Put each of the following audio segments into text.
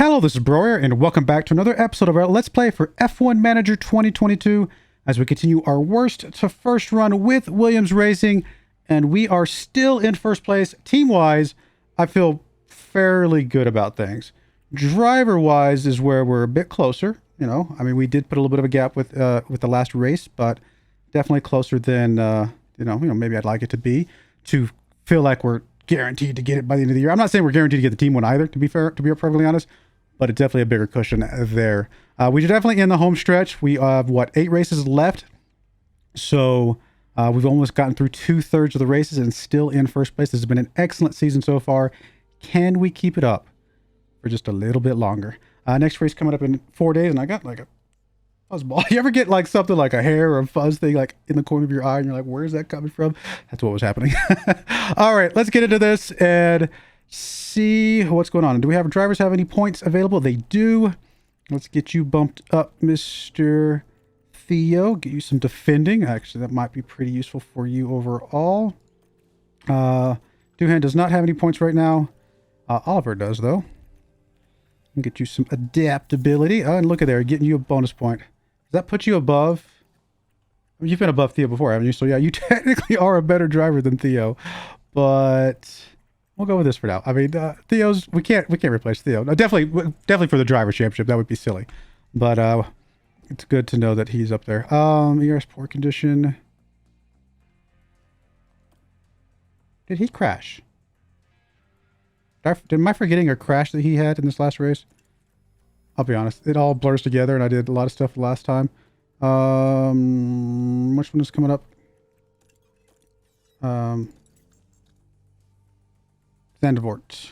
Hello, this is Broyar, and welcome back to another episode of our Let's Play for F1 Manager 2022 as we continue our worst to first run with Williams Racing, and we are still in first place. Team-wise, I feel fairly good about things. Driver-wise is where we're a bit closer, you know. I mean, we did put a little bit of a gap with the last race, but definitely closer than, maybe I'd like it to be, to feel like we're guaranteed to get it by the end of the year. I'm not saying we're guaranteed to get the team one either, to be fair, to be perfectly honest, but it's definitely a bigger cushion there. We're definitely in the home stretch. We have, 8 races left? So we've almost gotten through 2/3 of the races and still in first place. This has been an excellent season so far. Can we keep it up for just a little bit longer? Next race coming up in 4 days, and I got like a fuzzball. You ever get like something like a hair or a fuzz thing like in the corner of your eye and you're like, where's that coming from? That's what was happening. All right, let's get into this and see what's going on. Do we have drivers have any points available? They do. Let's get you bumped up, Mr. Theo. Get you some defending. Actually, that might be pretty useful for you overall. Doohan does not have any points right now. Oliver does, though. Get you some adaptability. Oh, and look at there, getting you a bonus point. Does that put you above? I mean, you've been above Theo before, haven't you? So yeah, you technically are a better driver than Theo, but we'll go with this for now. I mean, Theo's we can't replace Theo. No, definitely for the driver championship, that would be silly. But it's good to know that he's up there. ERS poor condition. Did he crash? Am I forgetting a crash that he had in this last race? I'll be honest. It all blurs together, and I did a lot of stuff last time. Which one is coming up? Zandvoort.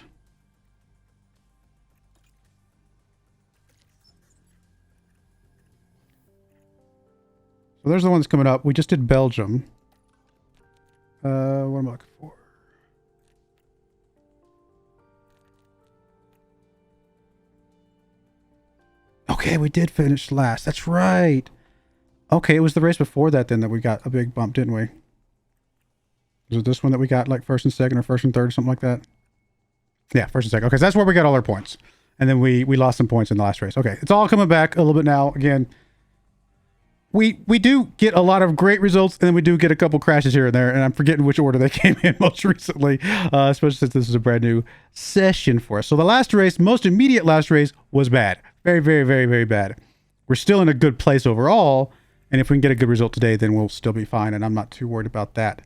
So there's the one that's coming up. We just did Belgium. What am I looking for? Okay, we did finish last. That's right. Okay, it was the race before that then that we got a big bump, didn't we? Was it this one that we got like first and second or first and third or something like that? Yeah, first and second. Okay, so that's where we got all our points. And then we lost some points in the last race. Okay, it's all coming back a little bit now. Again, we do get a lot of great results, and then we do get a couple crashes here and there, and I'm forgetting which order they came in most recently, especially since this is a brand new session for us. So the last race, most immediate last race, was bad. Very, very, very, very bad. We're still in a good place overall, and if we can get a good result today, then we'll still be fine, and I'm not too worried about that.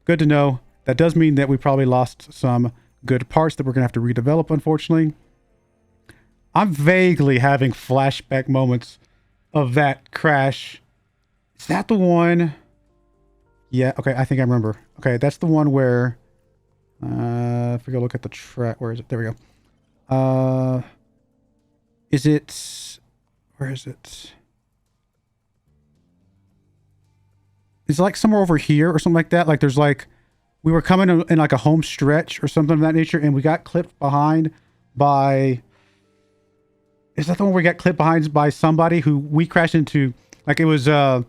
Good to know. That does mean that we probably lost some good parts that we're going to have to redevelop, unfortunately. I'm vaguely having flashback moments of that crash. Is that the one? Yeah, okay, I think I remember. Okay, that's the one where... if we go look at the track... Where is it? There we go. Is it... Where is it? It's like somewhere over here or something like that. Like there's like... We were coming in like a home stretch or something of that nature, and we got clipped behind by... Is that the one where we got clipped behind by somebody who we crashed into? Like it was our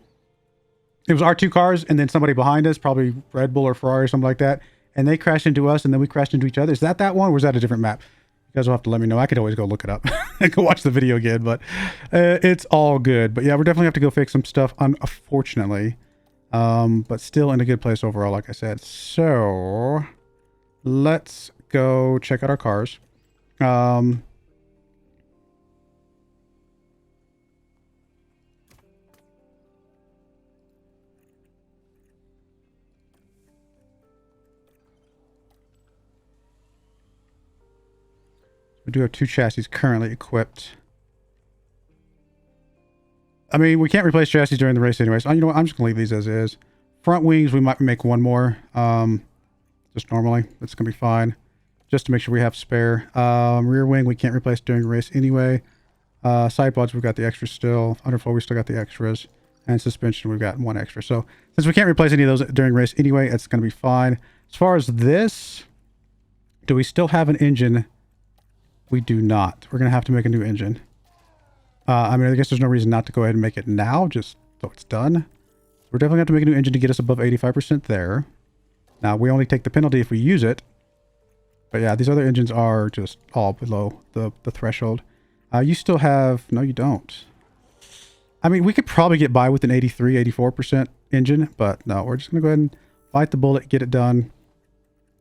2 cars and then somebody behind us, probably Red Bull or Ferrari or something like that. And they crashed into us and then we crashed into each other. Is that one or is that a different map? You guys will have to let me know. I could always go look it up and go watch the video again, but it's all good. But yeah, we're definitely have to go fix some stuff, unfortunately. But still in a good place overall, like I said. So let's go check out our cars. We do have 2 chassis currently equipped. I mean, we can't replace chassis during the race anyways. You know what? I'm just going to leave these as is. Front wings, we might make one more. Just normally. That's going to be fine. Just to make sure we have spare. Rear wing, we can't replace during the race anyway. Side pods, we've got the extras still. Underfloor, we still got the extras. And suspension, we've got 1 extra. So, since we can't replace any of those during race anyway, it's going to be fine. As far as this, do we still have an engine? We do not. We're going to have to make a new engine. I mean, I guess there's no reason not to go ahead and make it now, just so it's done. We're definitely going to have to make a new engine to get us above 85% there. Now, we only take the penalty if we use it. But yeah, these other engines are just all below the threshold. You still have... No, you don't. I mean, we could probably get by with an 83, 84% engine, but no, we're just going to go ahead and bite the bullet, get it done.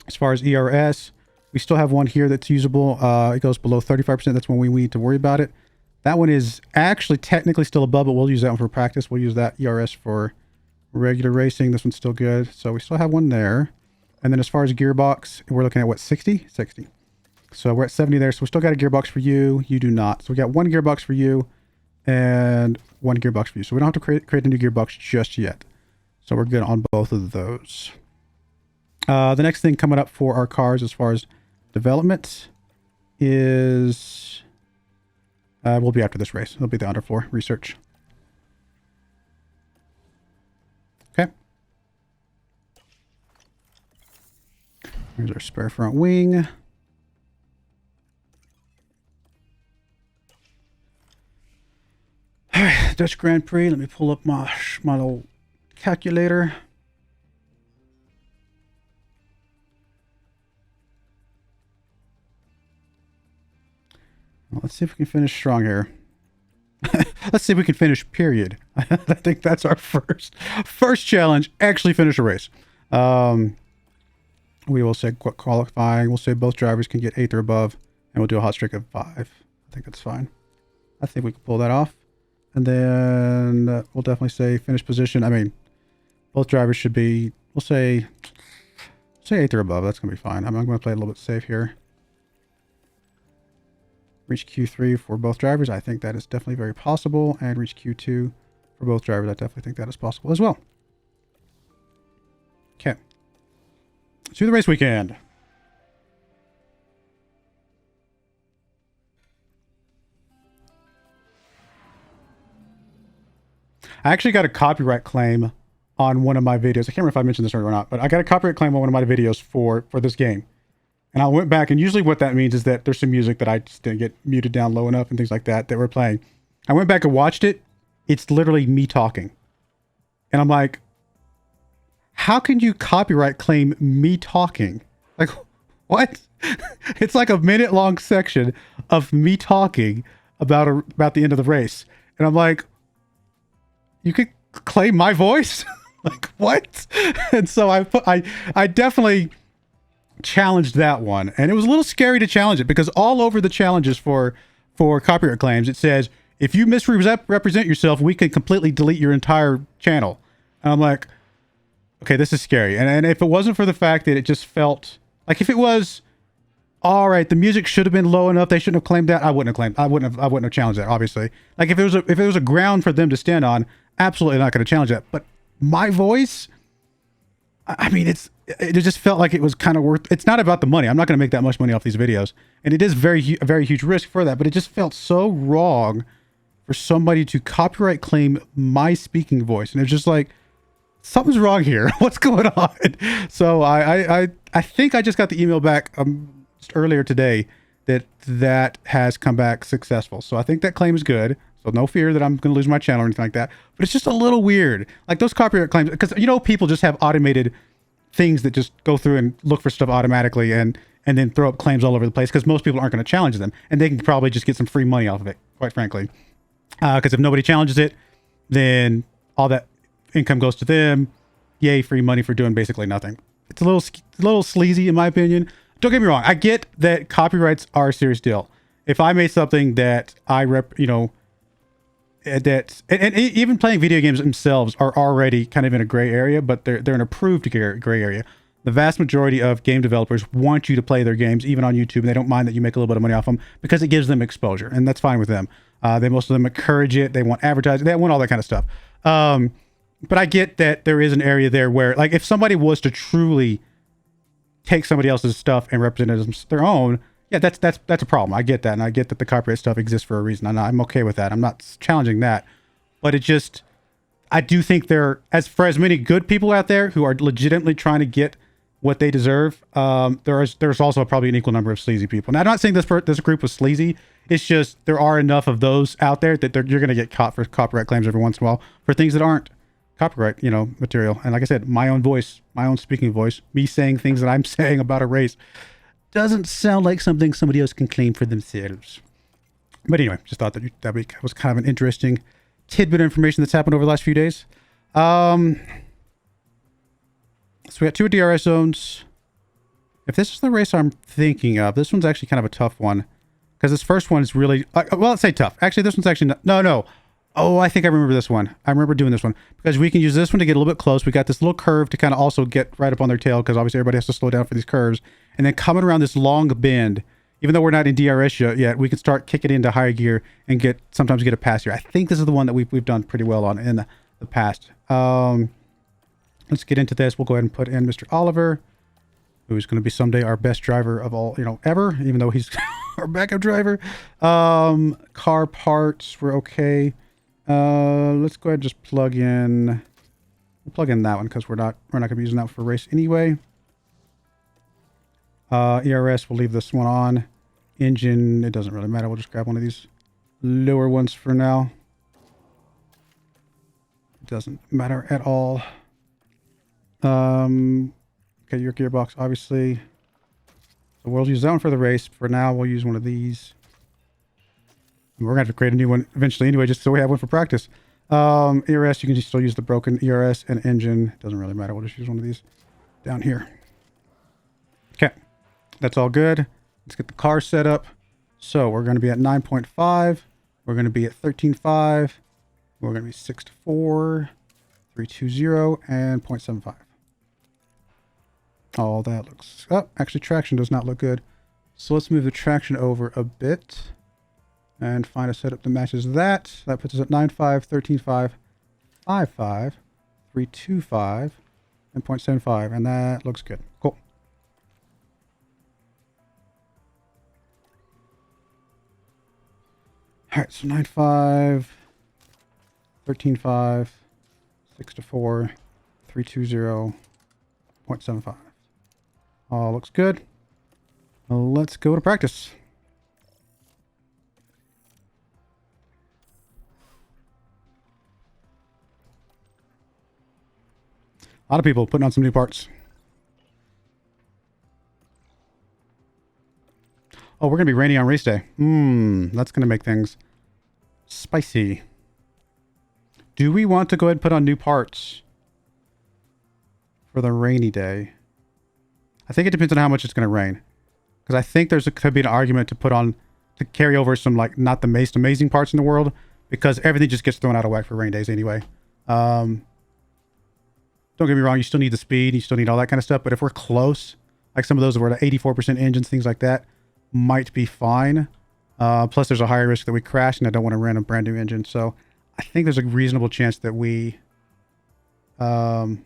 As far as ERS, we still have one here that's usable. It goes below 35%. That's when we need to worry about it. That one is actually technically still above, but we'll use that one for practice. We'll use that ERS for regular racing. This one's still good. So we still have one there. And then as far as gearbox, we're looking at what, 60? 60. So we're at 70 there. So we still got a gearbox for you. You do not. So we got one gearbox for you and one gearbox for you. So we don't have to create a new gearbox just yet. So we're good on both of those. The next thing coming up for our cars as far as development is... will be after this race. It'll be the underfloor research. Okay. Here's our spare front wing. All right, Dutch Grand Prix. Let me pull up my little calculator. Well, let's see if we can finish strong here. Let's see if we can finish, period. I think that's our first challenge. Actually finish a race. We will say qualifying. We'll say both drivers can get 8th or above. And we'll do a hot streak of 5. I think that's fine. I think we can pull that off. And then we'll definitely say finish position. I mean, both drivers should be, we'll say 8th or above. That's going to be fine. I'm going to play a little bit safe here. Reach Q3 for both drivers. I think that is definitely very possible. And reach Q2 for both drivers. I definitely think that is possible as well. Okay. To the race weekend. I actually got a copyright claim on one of my videos. I can't remember if I mentioned this earlier or not, but I got a copyright claim on one of my videos for this game. And I went back, and usually what that means is that there's some music that I just didn't get muted down low enough and things like that we're playing. I went back and watched it. It's literally me talking. And I'm like, how can you copyright claim me talking? Like, what? It's like a minute-long section of me talking about the end of the race. And I'm like, you could claim my voice? Like, what? And so I definitely challenged that one, and it was a little scary to challenge it because all over the challenges for copyright claims it says if you misrepresent yourself, we can completely delete your entire channel. And I'm like, okay, this is scary. And if it wasn't for the fact that it just felt like, if it was all right, the music should have been low enough, they shouldn't have claimed that, I wouldn't have challenged that, obviously. Like if it was a ground for them to stand on, absolutely not going to challenge that. But my voice, I mean, it just felt like it was kind of worth. It's not about the money. I'm not going to make that much money off these videos, and it is a very huge risk for that. But it just felt so wrong for somebody to copyright claim my speaking voice, and it's just like something's wrong here. What's going on? So I think I just got the email back just earlier today that has come back successful. So I think that claim is good. So no fear that I'm going to lose my channel or anything like that. But it's just a little weird. Like those copyright claims, because people just have automated things that just go through and look for stuff automatically and then throw up claims all over the place because most people aren't going to challenge them. And they can probably just get some free money off of it, quite frankly. Because if nobody challenges it, then all that income goes to them. Yay, free money for doing basically nothing. It's a little sleazy in my opinion. Don't get me wrong. I get that copyrights are a serious deal. If I made something that and even playing video games themselves are already kind of in a gray area, but they're an approved gray area. The vast majority of game developers want you to play their games, even on YouTube, and they don't mind that you make a little bit of money off them because it gives them exposure, and that's fine with them. Most of them encourage it. They want advertising. They want all that kind of stuff. But I get that there is an area there where, like, if somebody was to truly take somebody else's stuff and represent it as their own, yeah, that's a problem. I get that, and I get that the copyright stuff exists for a reason, and I'm okay with that. I'm not challenging that, but I do think for as many good people out there who are legitimately trying to get what they deserve, there's also probably an equal number of sleazy people. Now, I'm not saying this group was sleazy. It's just there are enough of those out there that you're going to get caught for copyright claims every once in a while for things that aren't copyright, material. And like I said, my own voice, my own speaking voice, me saying things that I'm saying about a race doesn't sound like something somebody else can claim for themselves. But anyway, just thought that was kind of an interesting tidbit of information that's happened over the last few days. So we got 2 DRS zones. If this is the race I'm thinking of, this one's actually kind of a tough one. Because this first one is really... well, let's say tough. Actually, this one's actually... No. Oh, I think I remember this one. I remember doing this one. Because we can use this one to get a little bit close. We got this little curve to kind of also get right up on their tail. Because obviously everybody has to slow down for these curves. And then coming around this long bend, even though we're not in DRS yet, we can start kicking into higher gear and sometimes get a pass here. I think this is the one that we've done pretty well on in the past. Let's get into this. We'll go ahead and put in Mr. Oliver, who's going to be someday our best driver of all, ever, even though he's our backup driver. Car parts, we're okay. Let's go ahead and just plug in that one because we're not going to be using that for a race anyway. ERS, we'll leave this one on. Engine, it doesn't really matter. We'll just grab one of these lower ones for now. It doesn't matter at all. Okay, your gearbox, obviously. So we'll use that one for the race. For now, we'll use one of these. And we're going to have to create a new one eventually anyway, just so we have one for practice. ERS, you can still use the broken ERS and engine. It doesn't really matter. We'll just use one of these down here. Okay, that's all good. Let's get the car set up. So we're going to be at 9.5. We're going to be at 13.5. We're going to be 6 to 4, 320, and 0.75. Oh, that looks... Oh, actually, traction does not look good. So let's move the traction over a bit and find a setup that matches that. That puts us at 9.5, 13.5, 5.5, 3.25, and 0.75. And that looks good. Cool. All right, so 9.5, 13.5, 6 to 4, 320, 0.75. All looks good. Well, let's go to practice. A lot of people putting on some new parts. Oh, we're going to be raining on race day. That's going to make things spicy. Do we want to go ahead and put on new parts for the rainy day? I think it depends on how much it's going to rain. Because I think could be an argument to carry over some, not the most amazing parts in the world. Because everything just gets thrown out of whack for rain days anyway. Don't get me wrong, you still need the speed, you still need all that kind of stuff. But if we're close, like some of those were at 84% engines, things like that, might be fine. Plus there's a higher risk that we crash, and I don't want to run a brand new engine. So I think there's a reasonable chance that we... actually,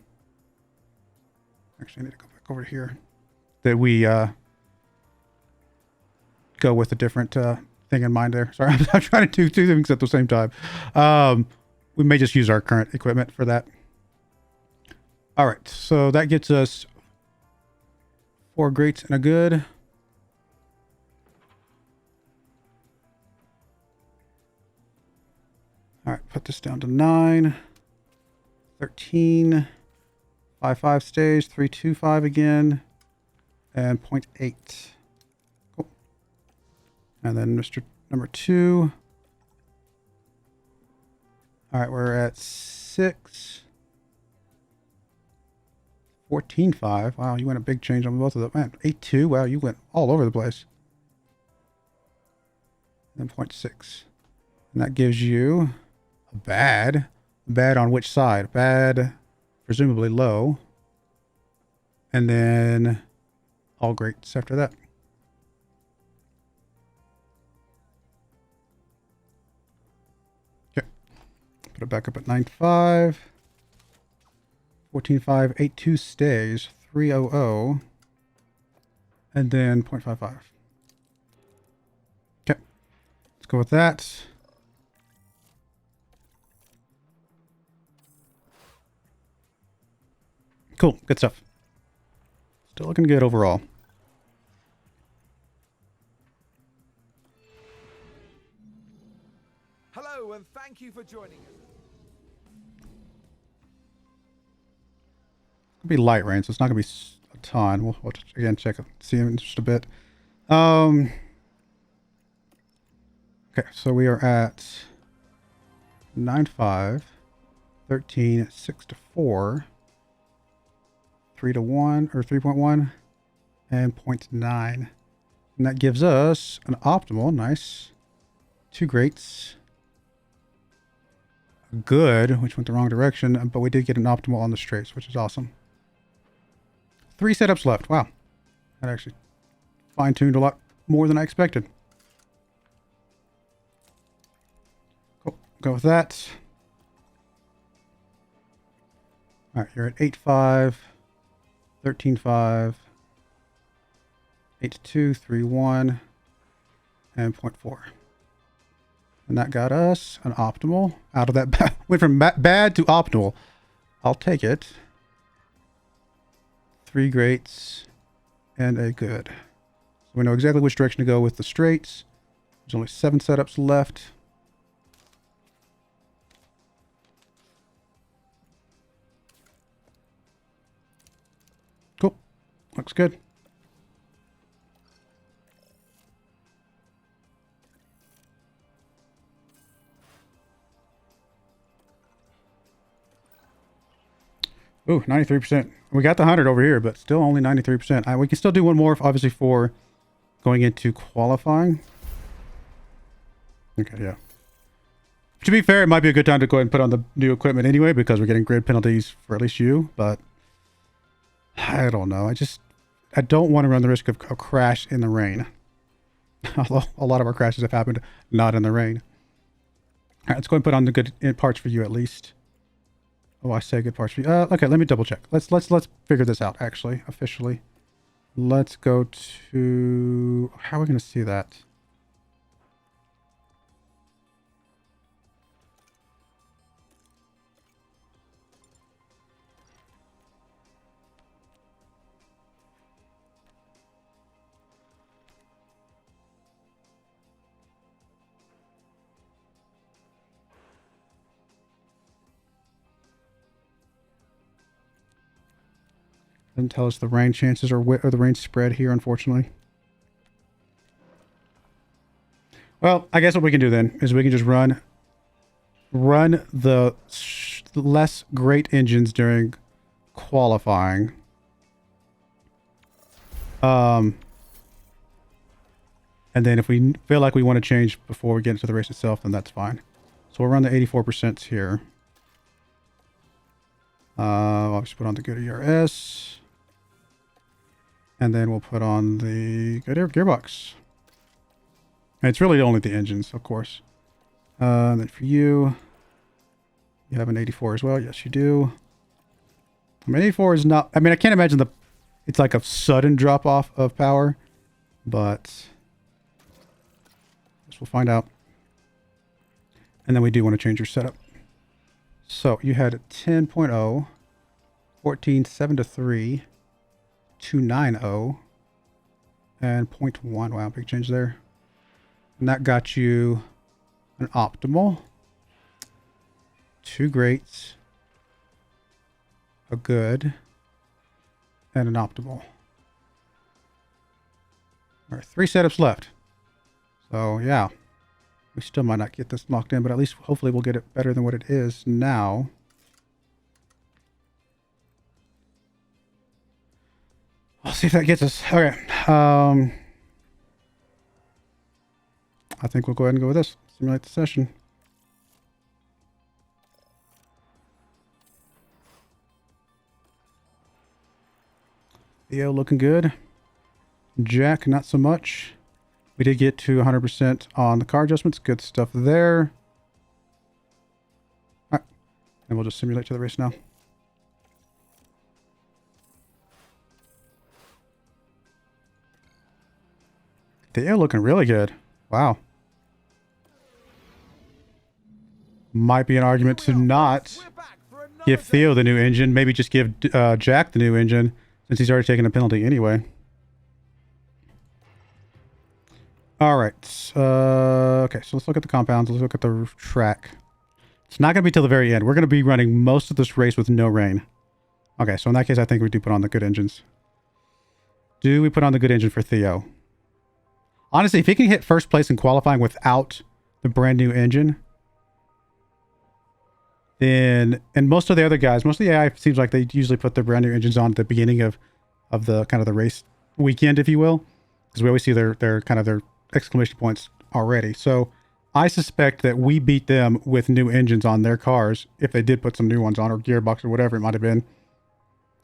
I need to go back over here. That we go with a different thing in mind there. Sorry, I'm trying to do 2 things at the same time. We may just use our current equipment for that. All right, so that gets us 4 greats and a good. All right, put this down to 9, 13, 5.5 stays, 3.25 again, and 0.8. Cool. And then Mr. number 2. All right, we're at 6. 14.5. Wow, you went a big change on both of them. Man, 8.2. Wow, you went all over the place. And 0.6. And that gives you a bad. Bad on which side? Bad, presumably low. And then all greats after that. Okay. Put it back up at 9.5. 14.5, 8.2 stays, 3.00, and then 0.55. Okay, let's go with that. Cool, good stuff. Still looking good overall. Hello, and thank you for joining us. It'll be light rain, so it's not going to be a ton. We'll again check it, see in just a bit. Okay, so we are at 9-5, 13, 6-4, 3-1 or 3.1, and 0.9. And that gives us an optimal, nice. 2 greats. Good, which went the wrong direction, but we did get an optimal on the straights, which is awesome. 3 setups left. Wow. That actually fine-tuned a lot more than I expected. Cool. Go with that. All right, you're at 8-5, 13-5, 8-2, 3-1, and 0.4. And that got us an optimal out of that. Went from bad to optimal. I'll take it. 3 greats and a good. So we know exactly which direction to go with the straights. There's only 7 setups left. Cool. Looks good. Ooh, 93%. We got the 100 over here, but still only 93%. We can still do one more, obviously, for going into qualifying. Okay, yeah. To be fair, it might be a good time to go ahead and put on the new equipment anyway, because we're getting grid penalties for at least you, but I don't know. I don't want to run the risk of a crash in the rain. Although a lot of our crashes have happened not in the rain. All right, let's go ahead and put on the good parts for you at least. Oh, I say good parts for you. Okay, let me double check. Let's figure this out, actually, officially. Let's go to... How are we going to see that? Doesn't tell us the rain chances or the rain spread here, unfortunately. Well, I guess what we can do then is we can just run the less great engines during qualifying. And then if we feel like we want to change before we get into the race itself, then that's fine. So we'll run the 84% here. I'll just put on the good ERS. And then we'll put on the good gearbox. And it's really only the engines, of course. And then for you, you have an 84 as well. Yes, you do. I mean, 84 is not... I mean, I can't imagine it's like a sudden drop-off of power. But... I guess we'll find out. And then we do want to change your setup. So, you had 10.0, 14, 7-3, 290, and 0.1. Wow, big change there. And that got you an optimal, 2 greats, a good, and an optimal. There are 3 setups left. So, yeah. We still might not get this locked in, but at least hopefully we'll get it better than what it is now. I'll see if that gets us. Okay. I think we'll go ahead and go with this. Simulate the session. Theo looking good. Jack, not so much. We did get to 100% on the car adjustments. Good stuff there. All right. And we'll just simulate to the race now. Theo looking really good. Wow. Might be an argument to not give Theo the new engine. Maybe just give Jack the new engine since he's already taken a penalty anyway. All right. Okay, so let's look at the compounds. Let's look at the track. It's not going to be till the very end. We're going to be running most of this race with no rain. Okay, so in that case, I think we do put on the good engines. Do we put on the good engine for Theo? Honestly, if he can hit first place in qualifying without the brand new engine, then, and most of the other guys, most of the AI seems like they usually put their brand new engines on at the beginning of the kind of the race weekend, if you will, because we always see their kind of their exclamation points already. So I suspect that we beat them with new engines on their cars if they did put some new ones on, or gearbox or whatever it might have been.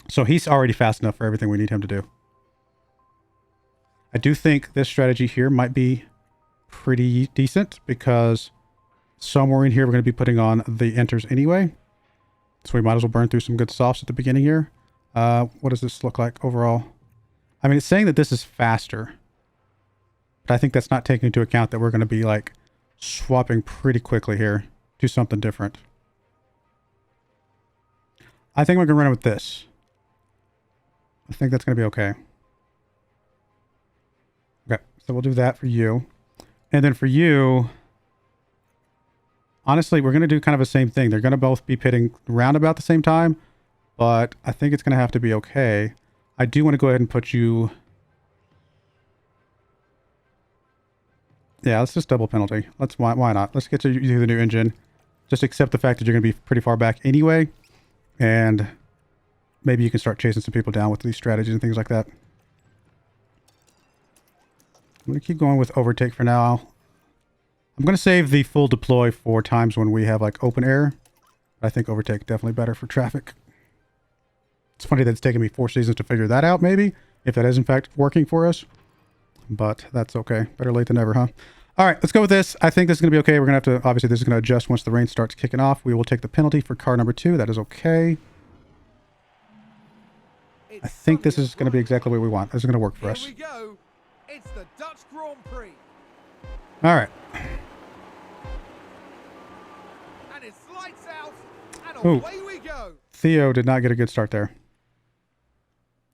So he's already fast enough for everything we need him to do. I do think this strategy here might be pretty decent because somewhere in here we're going to be putting on the enters anyway. So we might as well burn through some good softs at the beginning here. What does this look like overall? I mean, it's saying that this is faster, but I think that's not taking into account that we're going to be like swapping pretty quickly here to something different. I think we're going to run it with this. I think that's going to be okay. Okay, so we'll do that for you. And then for you, honestly, we're going to do kind of the same thing. They're going to both be pitting around about the same time, but I think it's going to have to be okay. I do want to go ahead and put you... Yeah, let's just double penalty. Why not? Let's get to you the new engine. Just accept the fact that you're going to be pretty far back anyway, and maybe you can start chasing some people down with these strategies and things like that. I'm going to keep going with overtake for now. I'm going to save the full deploy for times when we have like open air. I think overtake definitely better for traffic. It's funny that it's taken me 4 seasons to figure that out, maybe, if that is in fact working for us. But that's okay. Better late than never, huh? All right, let's go with this. I think this is going to be okay. We're going to have to, obviously, this is going to adjust once the rain starts kicking off. We will take the penalty for car number 2. That is okay. I think this is going to be exactly what we want. This is going to work for us. Here we go. It's the Dutch Grand Prix. All right. And it's lights out, and Ooh. away we go. Theo did not get a good start there.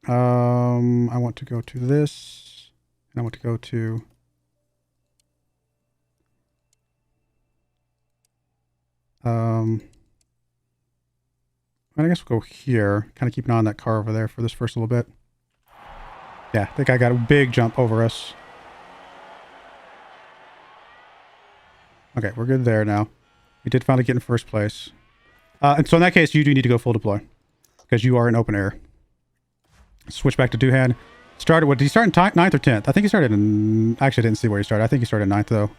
I want to go to this. And I want to go to... I guess we'll go here. Kind of keep an eye on that car over there for this first little bit. Yeah, I think I got a big jump over us. Okay, we're good there now. We did finally get in first place. And so in that case, you do need to go full deploy. Because you are in open air. Switch back to Doohan. Started, what did he start in 9th or 10th? I think he started in... Actually, I didn't see where he started. I think he started in 9th, though.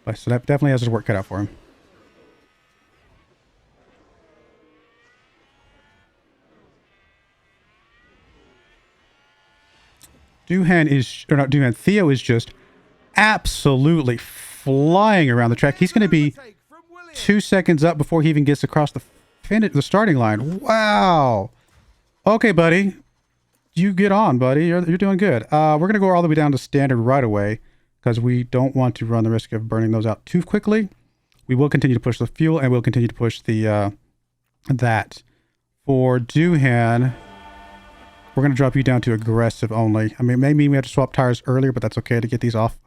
But, so that definitely has his work cut out for him. Doohan is... Or not Doohan. Theo is just absolutely flying around the track. He's going to be 2 seconds up before he even gets across the starting line. Wow. Okay, buddy. You get on, buddy. You're doing good. We're going to go all the way down to standard right away because we don't want to run the risk of burning those out too quickly. We will continue to push the fuel and we'll continue to push the that. For Doohan, we're going to drop you down to aggressive only. I mean, it may mean we have to swap tires earlier, but that's okay to get these off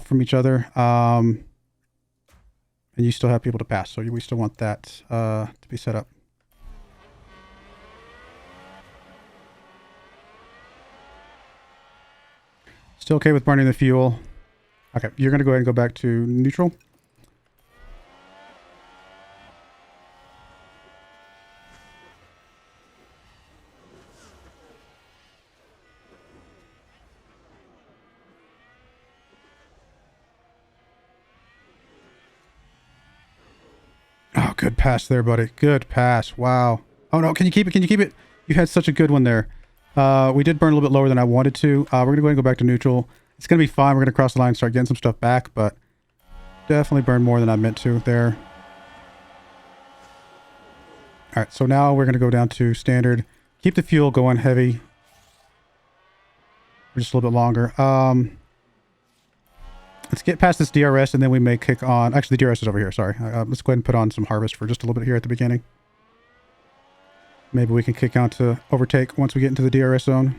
from each other. And you still have people to pass, so we still want that to be set up. Still okay with burning the fuel. Okay, you're going to go ahead and go back to neutral. Oh, good pass there, buddy. Good pass. Wow. Oh, no. Can you keep it? Can you keep it? You had such a good one there. We did burn a little bit lower than I wanted to. We're going to go ahead and go back to neutral. It's going to be fine. We're going to cross the line and start getting some stuff back, but definitely burned more than I meant to there. All right, so now we're going to go down to standard. Keep the fuel going heavy for just a little bit longer. Let's get past this DRS, and then we may kick on... Actually, the DRS is over here. Sorry. Let's go ahead and put on some harvest for just a little bit here at the beginning. Maybe we can kick out to overtake once we get into the DRS zone.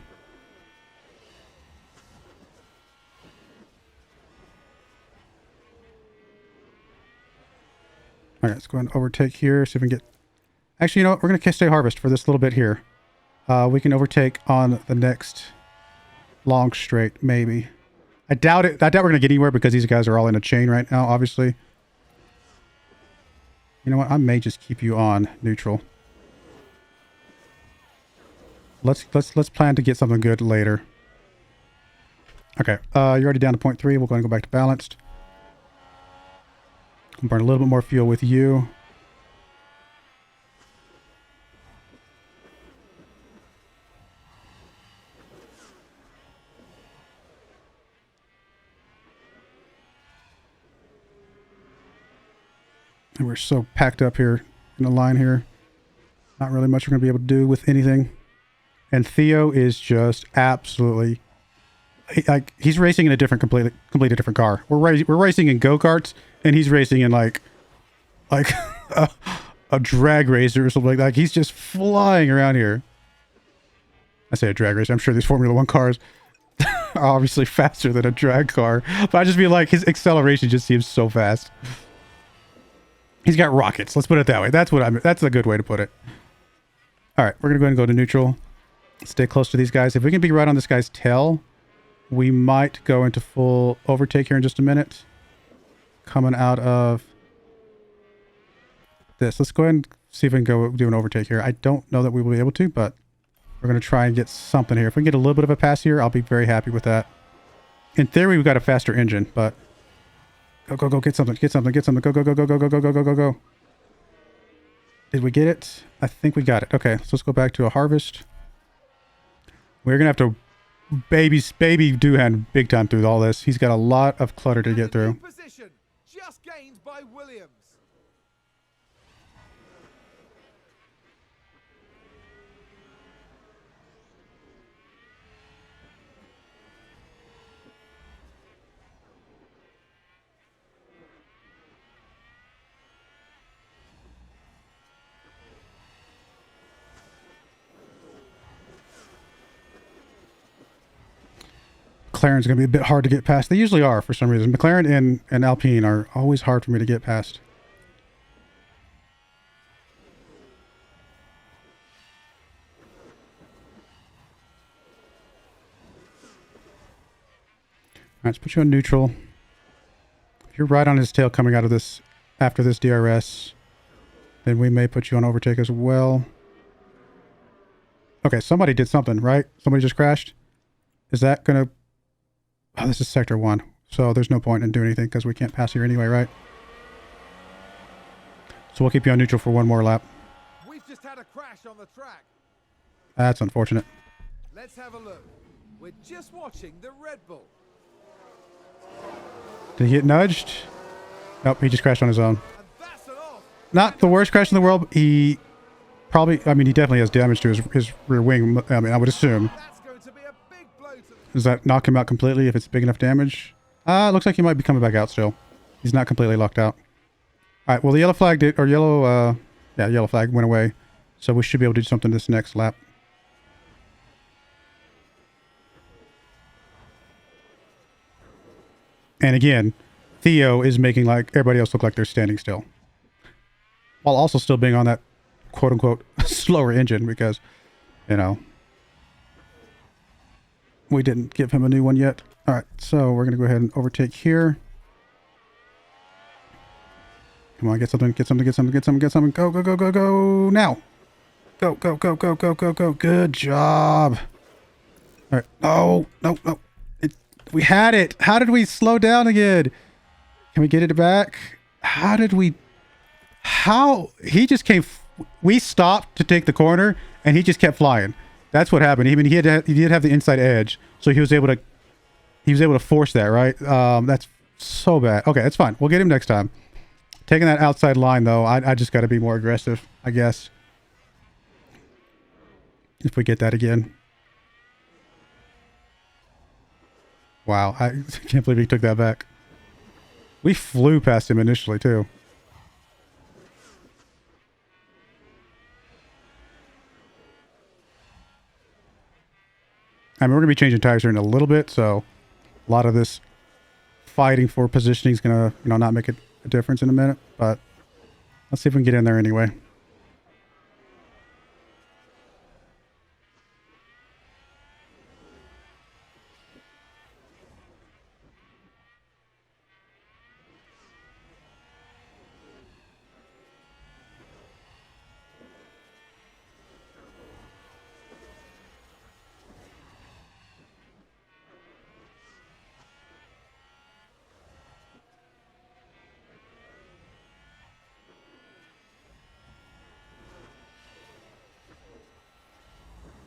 All right, let's go ahead and overtake here. See if we can get... Actually, you know what? We're going to stay harvest for this little bit here. We can overtake on the next long straight, maybe. I doubt it. I doubt we're going to get anywhere because these guys are all in a chain right now, obviously. You know what? I may just keep you on neutral. Let's plan to get something good later. Okay. You're already down to 0.3. We're going to go back to balanced. Burn a little bit more fuel with you. And we're so packed up here in the line here. Not really much we're going to be able to do with anything. And Theo is just absolutely... he's racing in a completely different car. We're racing in go-karts, and he's racing in like a drag racer or something like that. He's just flying around here. I say a drag racer. I'm sure these Formula One cars are obviously faster than a drag car, but I just feel like his acceleration just seems so fast. He's got rockets. Let's put it that way. That's what that's a good way to put it. All right, we're gonna go ahead and go to neutral. Stay close to these guys. If we can be right on this guy's tail, we might go into full overtake here in just a minute. Coming out of this. Let's go ahead and see if we can go do an overtake here. I don't know that we will be able to, but we're going to try and get something here. If we can get a little bit of a pass here, I'll be very happy with that. In theory, we've got a faster engine, but... Go, get something, get something. Go. Did we get it? I think we got it. Okay, so let's go back to a harvest. We're going to have to baby Doohan big time through all this. He's got a lot of clutter to get through. Position just gained by Williams. McLaren's going to be a bit hard to get past. They usually are for some reason. McLaren and Alpine are always hard for me to get past. All right, let's put you on neutral. If you're right on his tail coming out of this after this DRS, then we may put you on overtake as well. Okay, somebody did something, right? Somebody just crashed. Is that going to... Oh, this is sector 1, so there's no point in doing anything because we can't pass here anyway, right? So we'll keep you on neutral for one more lap. We've just had a crash on the track. That's unfortunate. Let's have a look. We're just watching the Red Bull. Did he get nudged? Nope, he just crashed on his own. And that's an off. Not the worst crash in the world. He probably... I mean, he definitely has damage to his rear wing. I mean, I would assume. That's going to be a big blow to the... Does that knock him out completely if it's big enough damage? It looks like he might be coming back out still. He's not completely locked out. All right, well, the yellow flag did... Or yellow... yeah, yellow flag went away. So we should be able to do something this next lap. And again, Theo is making like everybody else look like they're standing still. While also still being on that quote-unquote slower engine because, you know, we didn't give him a new one yet. All right, so we're going to go ahead and overtake here. Come on, get something, get something, get something, get something, get something. Go, go, go, go, go, now. Go, go, go, go, go, go, go. Good job. All right. Oh, no, no. We had it. How did we slow down again? Can we get it back? How did we... How... He just came... We stopped to take the corner, and he just kept flying. That's what happened. I mean, he did have the inside edge, so he was able to... He was able to force that, right? That's so bad. Okay, that's fine. We'll get him next time. Taking that outside line, though, I just got to be more aggressive, I guess. If we get that again. Wow, I can't believe he took that back. We flew past him initially, too. I mean, we're going to be changing tires here in a little bit, so a lot of this fighting for positioning is going to, you know, not make a difference in a minute, but let's see if we can get in there anyway.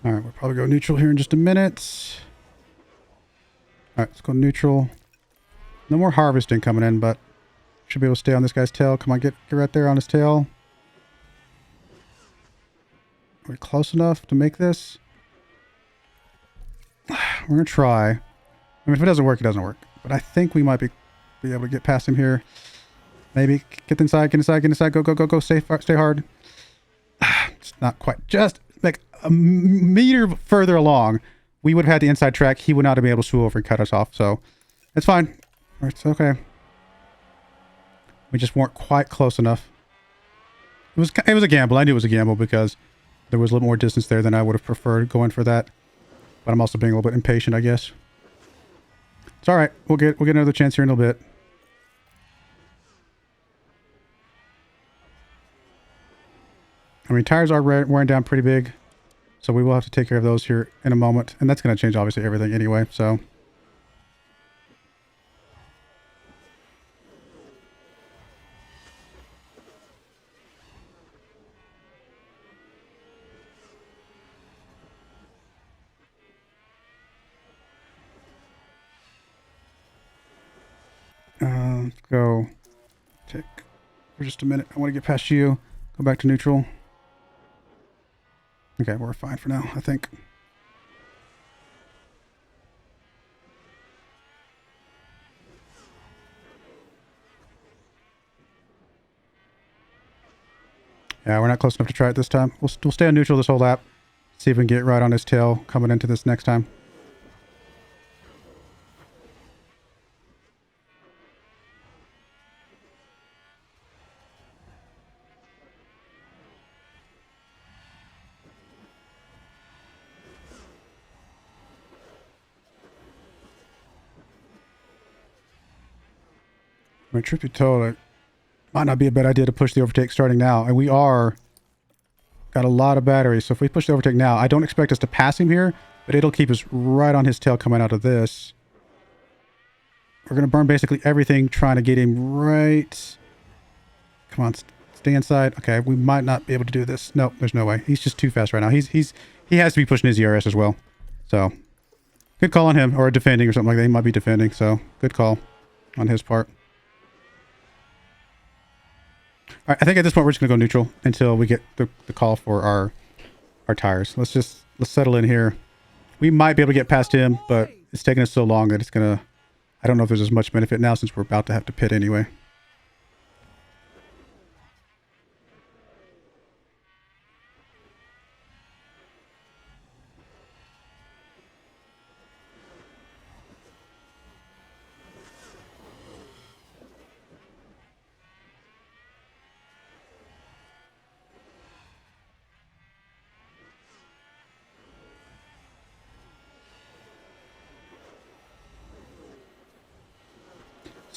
All right, we'll probably go neutral here in just a minute. All right, let's go neutral. No more harvesting coming in, but should be able to stay on this guy's tail. Come on, get right there on his tail. Are we close enough to make this? We're going to try. I mean, if it doesn't work, it doesn't work. But I think we might be able to get past him here. Maybe. Get inside, get inside, get inside. Go, go, go, go. Stay hard. It's not quite. Just like a meter further along, we would have had the inside track. He would not have been able to swoop over and cut us off. So it's fine. It's okay. We just weren't quite close enough. It was a gamble. I knew it was a gamble because there was a little more distance there than I would have preferred going for that. But I'm also being a little bit impatient, I guess. It's all right. We'll get another chance here in a little bit. I mean, tires are wearing down pretty big, so we will have to take care of those here in a moment. And that's going to change, obviously, everything anyway, so... let's go. Take for just a minute. I want to get past you. Go back to neutral. Okay, we're fine for now, I think. Yeah, we're not close enough to try it this time. We'll stay on neutral this whole lap. See if we can get right on his tail coming into this next time. I mean, truth be told, it might not be a bad idea to push the overtake starting now. And we got a lot of batteries. So if we push the overtake now, I don't expect us to pass him here, but it'll keep us right on his tail coming out of this. We're going to burn basically everything trying to get him right. Come on, stay inside. Okay, we might not be able to do this. Nope, there's no way. He's just too fast right now. He has to be pushing his ERS as well. So, good call on him, or defending or something like that. He might be defending, so good call on his part. All right, I think at this point we're just going to go neutral until we get the call for our tires. Let's settle in here. We might be able to get past him, but it's taking us so long that it's going to... I don't know if there's as much benefit now since we're about to have to pit anyway.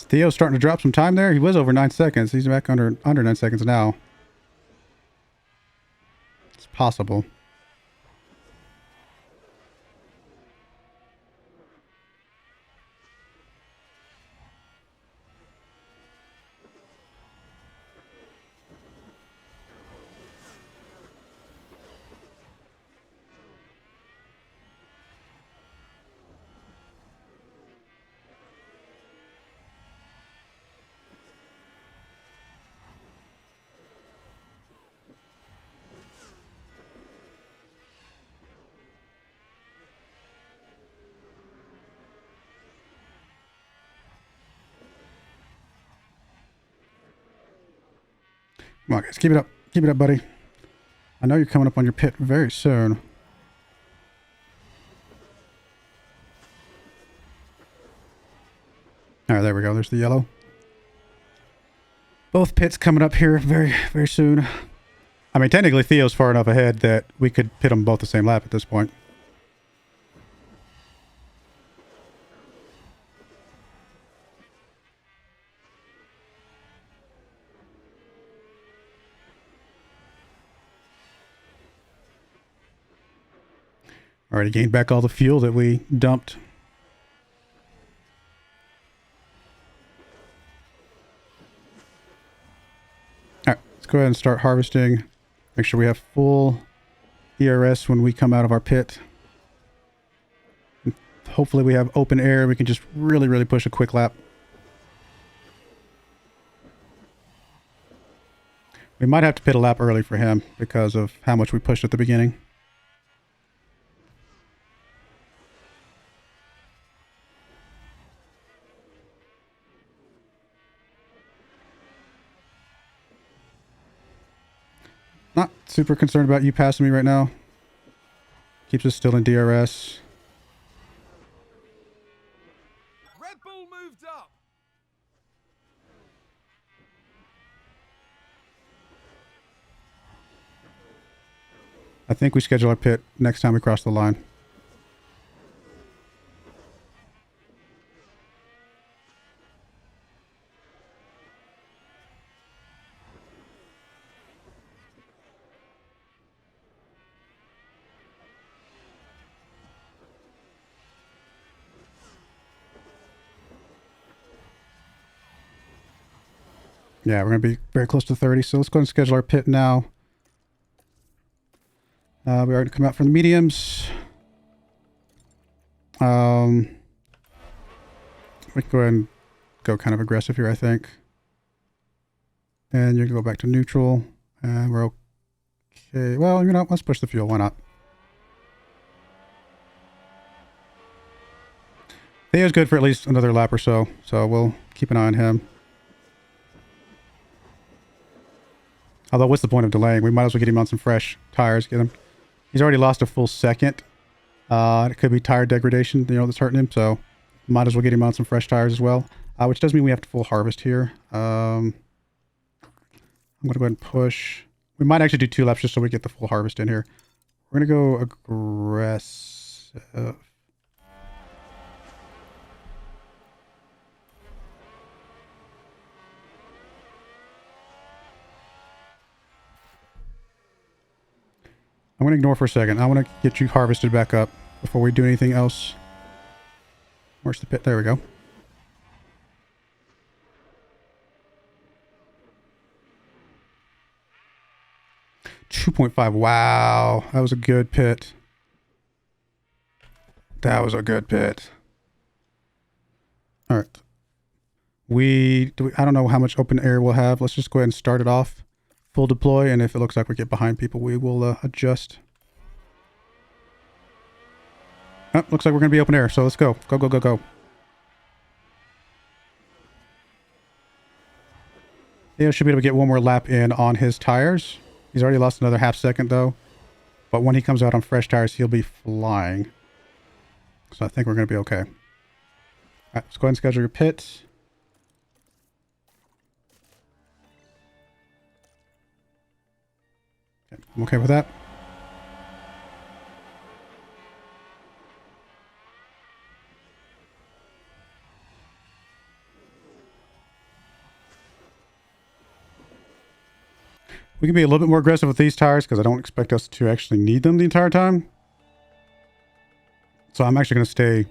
Theo's starting to drop some time there. He was over 9 seconds. He's back under 9 seconds now. It's possible. Come on, guys. Keep it up. Keep it up, buddy. I know you're coming up on your pit very soon. All right, there we go. There's the yellow. Both pits coming up here very, very soon. I mean, technically, Theo's far enough ahead that we could pit them both the same lap at this point. Already gained back all the fuel that we dumped. All right, let's go ahead and start harvesting. Make sure we have full ERS when we come out of our pit. Hopefully we have open air. We can just really, really push a quick lap. We might have to pit a lap early for him because of how much we pushed at the beginning. Not super concerned about you passing me right now. Keeps us still in DRS. Red Bull moved up. I think we schedule our pit next time we cross the line. Yeah, we're going to be very close to 30, so let's go ahead and schedule our pit now. We are going to come out from the mediums. We can go ahead and go kind of aggressive here, I think. And you're going to go back to neutral, and we're okay. Well, you know, let's push the fuel. Why not? Theo's good for at least another lap or so, so we'll keep an eye on him. Although, what's the point of delaying? We might as well get him on some fresh tires. Get him. He's already lost a full second. It could be tire degradation, you know, that's hurting him. So, might as well get him on some fresh tires as well. Which does mean we have to full harvest here. I'm going to go ahead and push. We might actually do 2 laps just so we get the full harvest in here. We're going to go aggressive. I'm going to ignore for a second. I want to get you harvested back up before we do anything else. Where's the pit? There we go. .5. Wow. That was a good pit. That was a good pit. All right. I don't know how much open air we'll have. Let's just go ahead and start it off. Full deploy, and if it looks like we get behind people, we will adjust. Oh, looks like we're going to be open air, so let's go. Go, go, go, go. Yeah, should be able to get one more lap in on his tires. He's already lost another half second, though. But when he comes out on fresh tires, he'll be flying. So I think we're going to be okay. All right, let's go ahead and schedule your pit. Okay, I'm okay with that. We can be a little bit more aggressive with these tires because I don't expect us to actually need them the entire time. So I'm actually going to stay...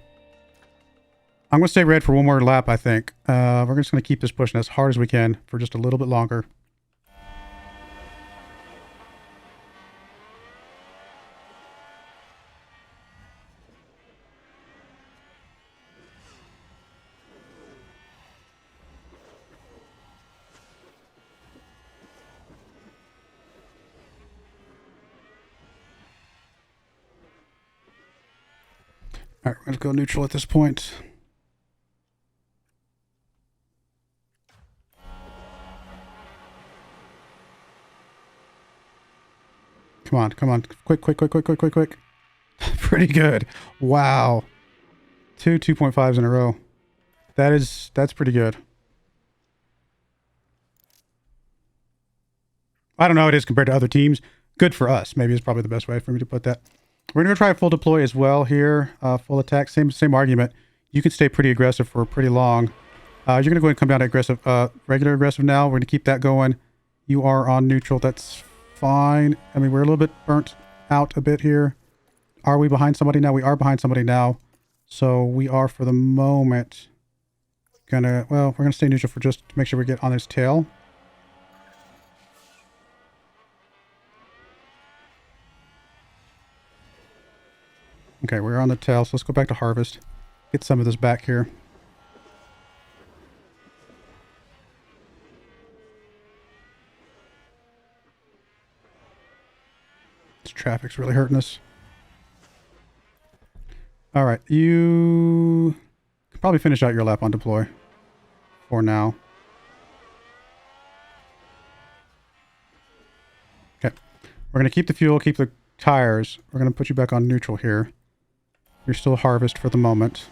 I'm going to stay red for one more lap, I think. We're just going to keep this pushing as hard as we can for just a little bit longer. All right, we're going to go neutral at this point. Come on, come on. Quick, quick, quick, quick, quick, quick, quick. Pretty good. Wow. 2 2.5s in a row. That's pretty good. I don't know how it is compared to other teams. Good for us. Maybe is probably the best way for me to put that. We're going to try a full deploy as well here. Full attack. Same argument. You can stay pretty aggressive for pretty long. You're going to go ahead and come down to aggressive, regular aggressive now. We're going to keep that going. You are on neutral. That's fine. I mean, we're a little bit burnt out a bit here. Are we behind somebody now? We are behind somebody now. So we are, for the moment, we're going to stay neutral for just to make sure we get on his tail. Okay, we're on the tail, so let's go back to harvest. Get some of this back here. This traffic's really hurting us. All right, you can probably finish out your lap on deploy for now. Okay, we're going to keep the fuel, keep the tires. We're going to put you back on neutral here. You're still harvest for the moment.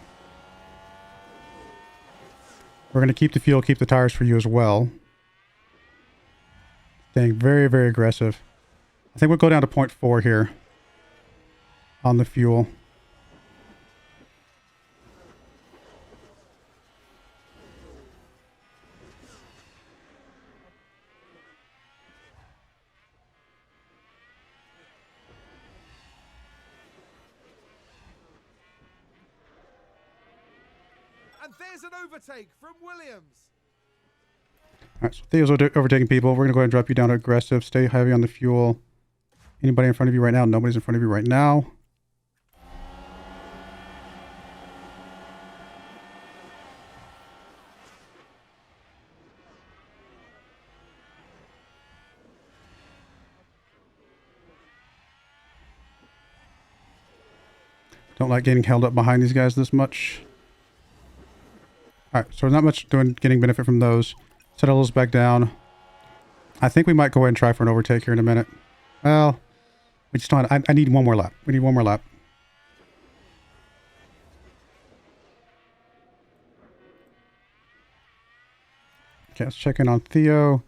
We're going to keep the fuel, keep the tires for you as well. Staying very, very aggressive. I think we'll go down to 0.4 here on the fuel. And there's an overtake from Williams. All right, so Theo's overtaking people. We're going to go ahead and drop you down to aggressive. Stay heavy on the fuel. Anybody in front of you right now? Nobody's in front of you right now. Don't like getting held up behind these guys this much. All right, so not much getting benefit from those. Settle those back down. I think we might go ahead and try for an overtake here in a minute. Well, we just don't. I need one more lap. We need one more lap. Okay, let's check in on Theo.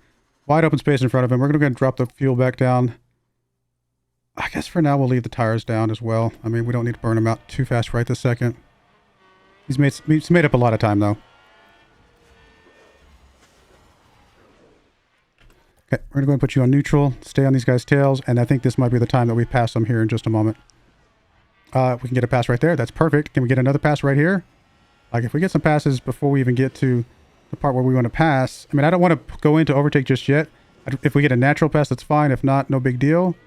Wide open space in front of him. We're going to go ahead and drop the fuel back down. I guess for now we'll leave the tires down as well. I mean, we don't need to burn them out too fast right this second. He's made up a lot of time though. Okay, we're going to go and put you on neutral, stay on these guys' tails, and I think this might be the time that we pass them here in just a moment. We can get a pass right there. That's perfect. Can we get another pass right here? Like, if we get some passes before we even get to the part where we want to pass. I mean, I don't want to go into overtake just yet. If we get a natural pass, that's fine. If not, no big deal.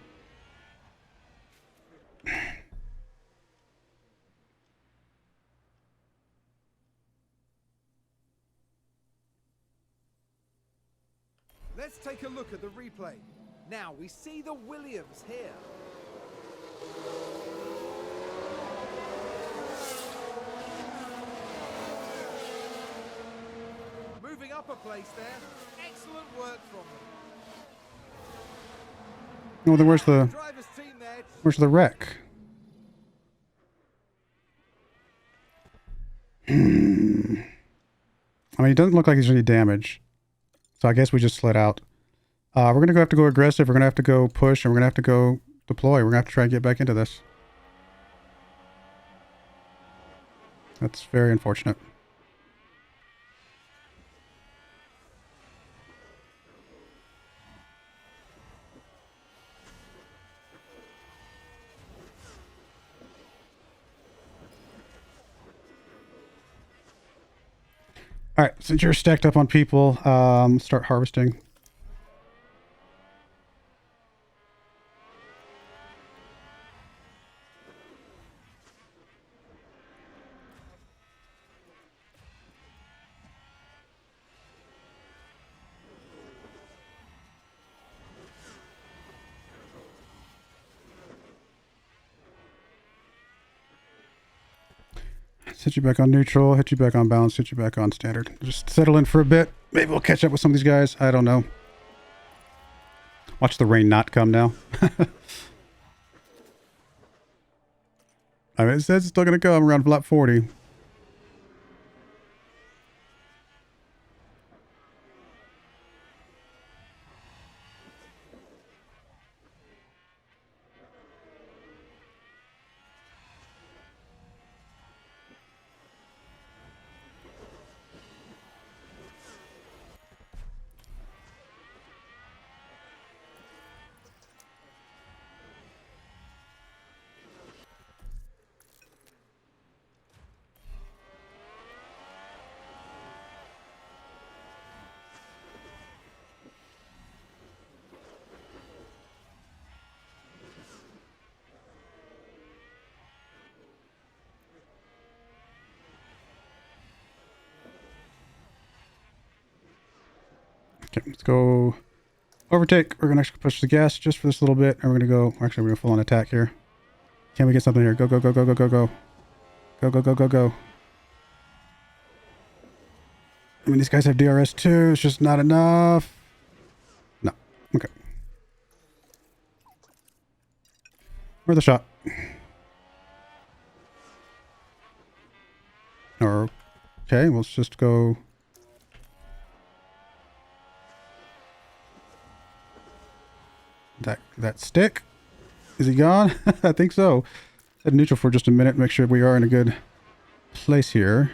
Let's take a look at the replay. Now we see the Williams here. Moving up a place there. Excellent work from them. Oh, then where's the Driver's team there. wreck? I mean, it doesn't look like there's any damage. So I guess we just slid out. We're going to have to go aggressive. We're going to have to go push, and we're going to have to go deploy. We're going to have to try and get back into this. That's very unfortunate. All right, since you're stacked up on people, start harvesting. Hit you back on neutral, hit you back on balance, hit you back on standard. Just settle in for a bit. Maybe we'll catch up with some of these guys. I don't know. Watch the rain not come now. I mean, it says it's still going to come around lap 40. Okay, let's go overtake. We're gonna actually push the gas just for this little bit, and we're gonna go. Actually, we're gonna full on attack here. Can we get something here? Go, go, go, go, go, go, go. Go, go, go, go, go. I mean, these guys have DRS too. It's just not enough. No. Okay. Worth a shot. Or, okay, let's just go. That stick. Is he gone? I think so. Set neutral for just a minute. Make sure we are in a good place here.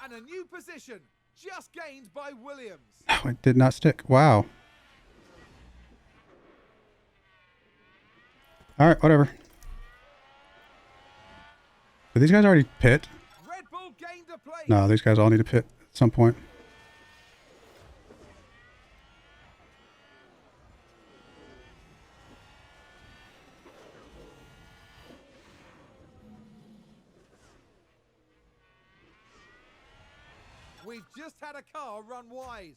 And a new position just gained by Williams. Oh, it did not stick. Wow. All right, whatever. Did these guys already pit? Red Bull gained a place. No, these guys all need to pit at some point. We've just had a car run wide.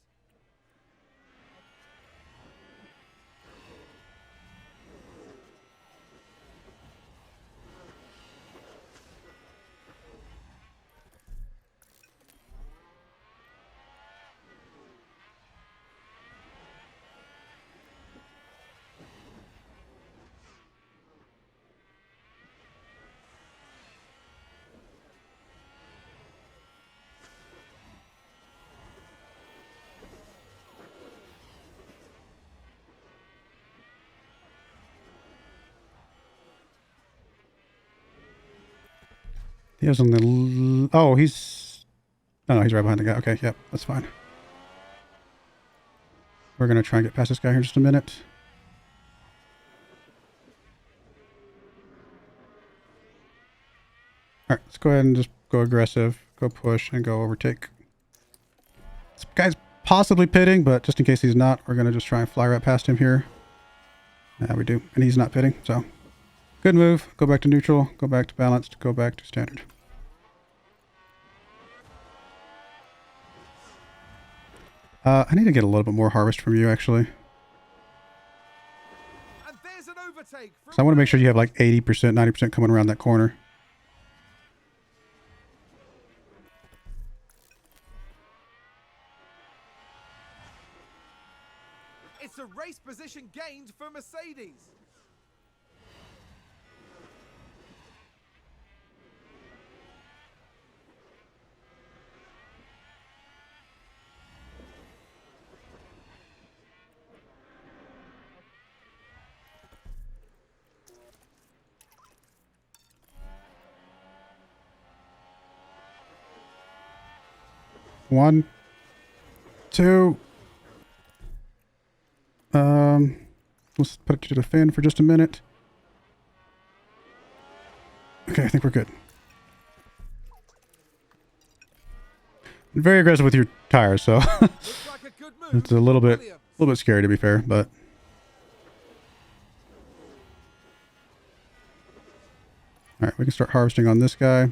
He was on the... Oh, he's... No, he's right behind the guy. Okay, yep, that's fine. We're going to try and get past this guy here in just a minute. Alright, let's go ahead and just go aggressive, go push, and go overtake. This guy's possibly pitting, but just in case he's not, we're going to just try and fly right past him here. Yeah, we do. And he's not pitting, so... Good move. Go back to neutral, go back to balanced, go back to standard. I need to get a little bit more harvest from you, actually. And there's an overtake. So I want to make sure you have like 80%, 90% coming around that corner. It's a race position gained for Mercedes. One, two. Let's put it to the fin for just a minute. Okay, I think we're good. Very aggressive with your tires, so Looks like a good move. it's a little bit Williams. scary to be fair, but all right, we can start harvesting on this guy.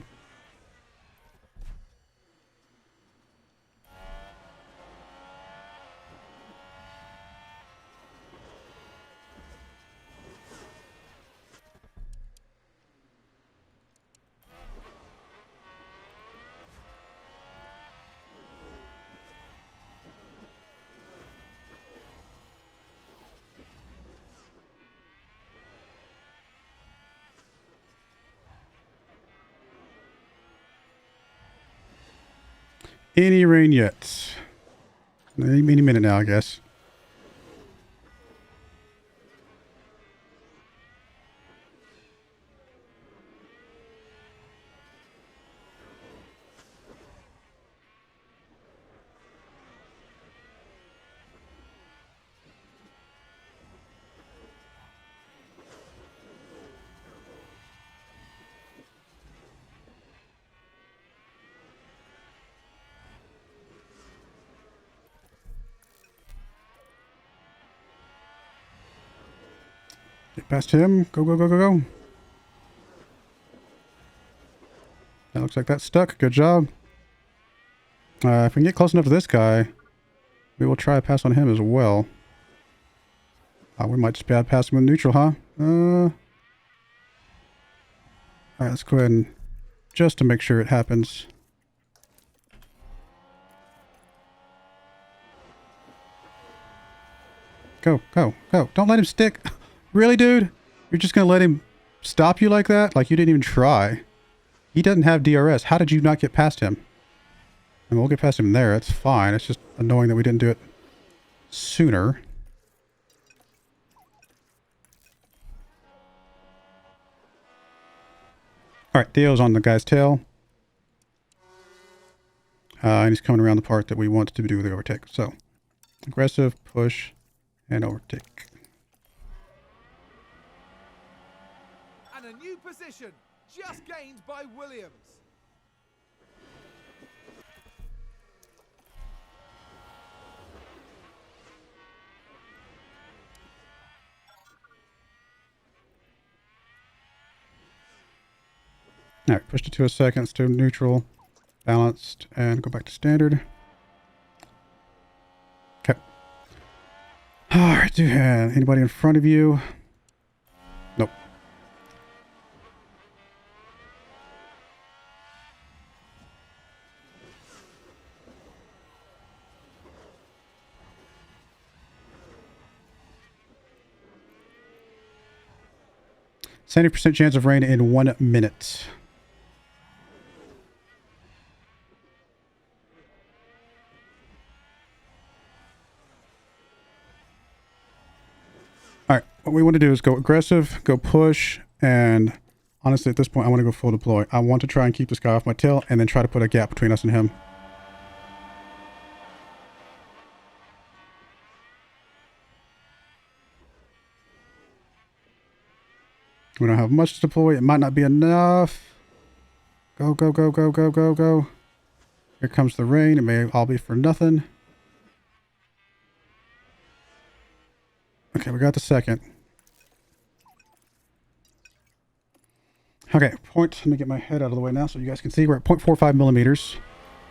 Any rain yet? Any minute now, I guess. Get past him. Go, go, go, go, go. That looks like that's stuck. Good job. If we can get close enough to this guy, We will try a pass on him as well. We might just bad pass him in neutral, huh? Alright, let's go ahead and just to make sure it happens. Go, go, go. Don't let him stick. Really, dude? You're just going to let him stop you like that? Like you didn't even try. He doesn't have DRS. How did you not get past him? And we'll get past him there. It's fine. It's just annoying that we didn't do it sooner. Alright, Theo's on the guy's tail. And he's coming around the part that we want to do the overtake. So, aggressive, push, and overtake. And a new position just gained by Williams. Alright, push to 2 seconds to neutral, balanced, and go back to standard. Okay. Alright, anybody in front of you? Nope. %70 chance of rain in 1 minute. Alright, what we want to do is go aggressive, go push, and honestly at this point I want to go full deploy. I want to try and keep this guy off my tail and then try to put a gap between us and him. We don't have much to deploy. It might not be enough. Go, go, go, go, go, go, go. Here comes the rain. It may all be for nothing. Okay, we got the second. Okay, let me get my head out of the way now so you guys can see. We're at 0.45 millimeters.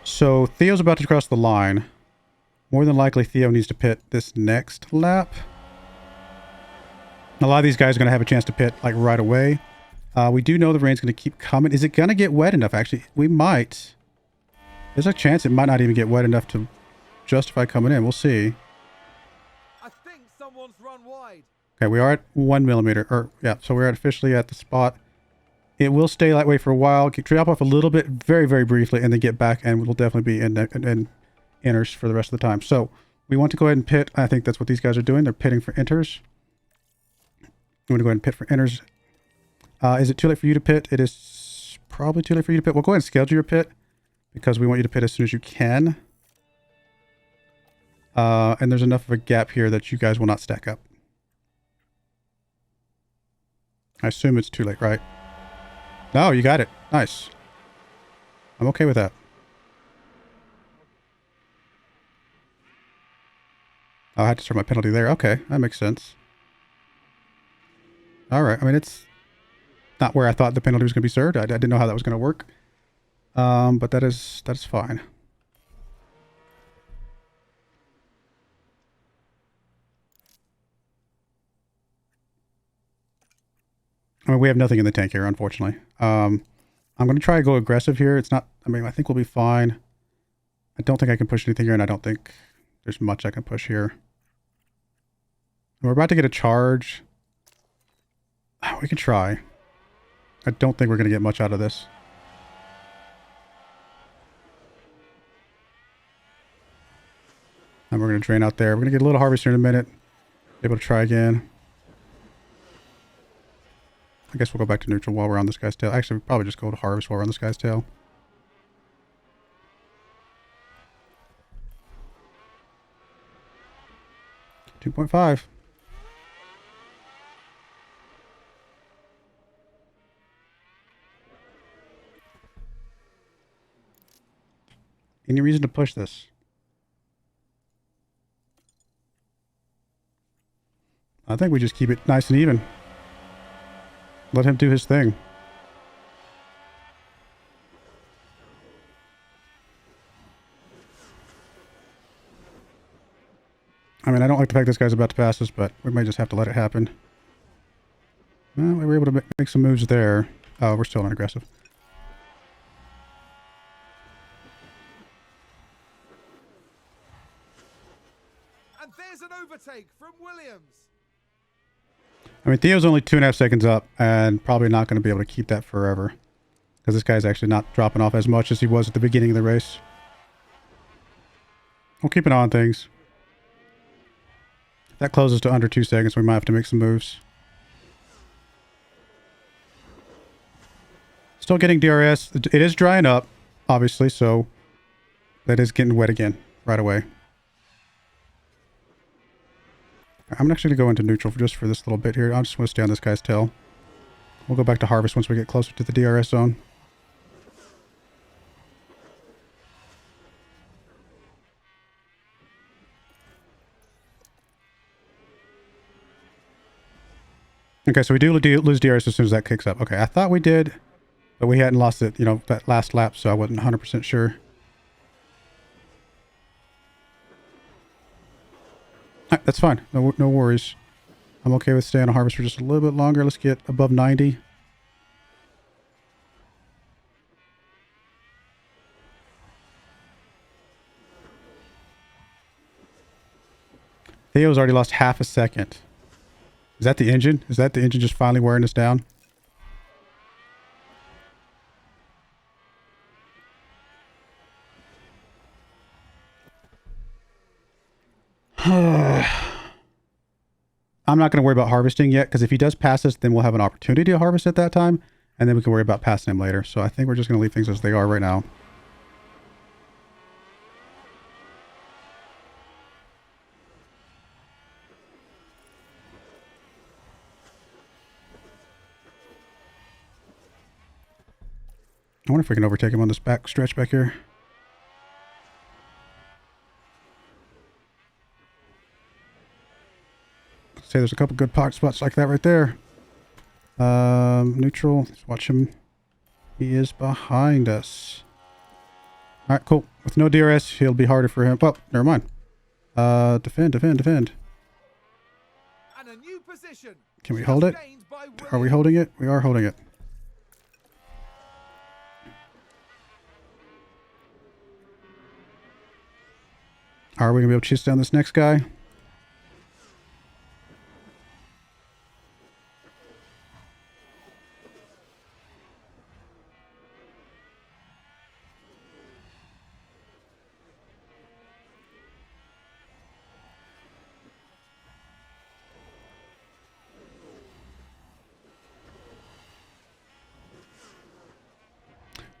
So Theo's about to cross the line. More than likely, Theo needs to pit this next lap. A lot of these guys are going to have a chance to pit like right away. We do know the rain's going to keep coming. Is it going to get wet enough? Actually, we might. There's a chance it might not even get wet enough to justify coming in. We'll see. I think someone's run wide. Okay, we are at 1 millimeter. Yeah, so we're officially at the spot. It will stay that way for a while. Drop off a little bit, very, very briefly, and then get back, and we'll definitely be in inters for the rest of the time. So we want to go ahead and pit. I think that's what these guys are doing. They're pitting for inters. I'm going to go ahead and pit for inters. Is it too late for you to pit? It is probably too late for you to pit. We'll go ahead and schedule your pit because we want you to pit as soon as you can. And there's enough of a gap here that you guys will not stack up. I assume it's too late, right? No, you got it. Nice. I'm okay with that. I had to start my penalty there. Okay, that makes sense. All right. I mean, it's not where I thought the penalty was going to be served. I didn't know how that was going to work. But that is fine. I mean, we have nothing in the tank here, unfortunately. I'm going to try to go aggressive here. It's not, I mean, I think we'll be fine. I don't think I can push anything here, and I don't think there's much I can push here. And we're about to get a charge. We can try. I don't think we're going to get much out of this. And we're going to drain out there. We're going to get a little harvester in a minute. Be able to try again. I guess we'll go back to neutral while we're on this guy's tail. Actually, we'll probably just go to harvest while we're on this guy's tail. $2.5. Any reason to push this? I think we just keep it nice and even. Let him do his thing. I mean, I don't like the fact this guy's about to pass us, but we might just have to let it happen. Well, we were able to make some moves there. Oh, we're still unaggressive. And there's an overtake from Williams. I mean, Theo's only 2.5 seconds up and probably not going to be able to keep that forever. Because this guy's actually not dropping off as much as he was at the beginning of the race. We'll keep an eye on things. If that closes to under 2 seconds, we might have to make some moves. Still getting DRS. It is drying up, obviously, so that is getting wet again right away. I'm actually going to go into neutral just for this little bit here. I just want to stay on this guy's tail. We'll go back to harvest once we get closer to the DRS zone. Okay, so we do lose DRS as soon as that kicks up. Okay, I thought we did, but we hadn't lost it, you know, that last lap, so I wasn't 100% sure. Right, that's fine. No worries. I'm okay with staying on harvest for just a little bit longer. Let's get above 90. Theo's already lost half a second. Is that the engine? Is that the engine just finally wearing us down? I'm not going to worry about harvesting yet, because if he does pass us, then we'll have an opportunity to harvest at that time, and then we can worry about passing him later. So I think we're just going to leave things as they are right now. I wonder if we can overtake him on this back stretch back here. Let's say there's a couple good park spots like that right there. Neutral. Let's watch him. He is behind us. All right, cool. With no DRS, he'll be harder for him. Oh, never mind. Defend. And a new position. Can we hold it? Are we holding it? We are holding it. Are we going to be able to chase down this next guy?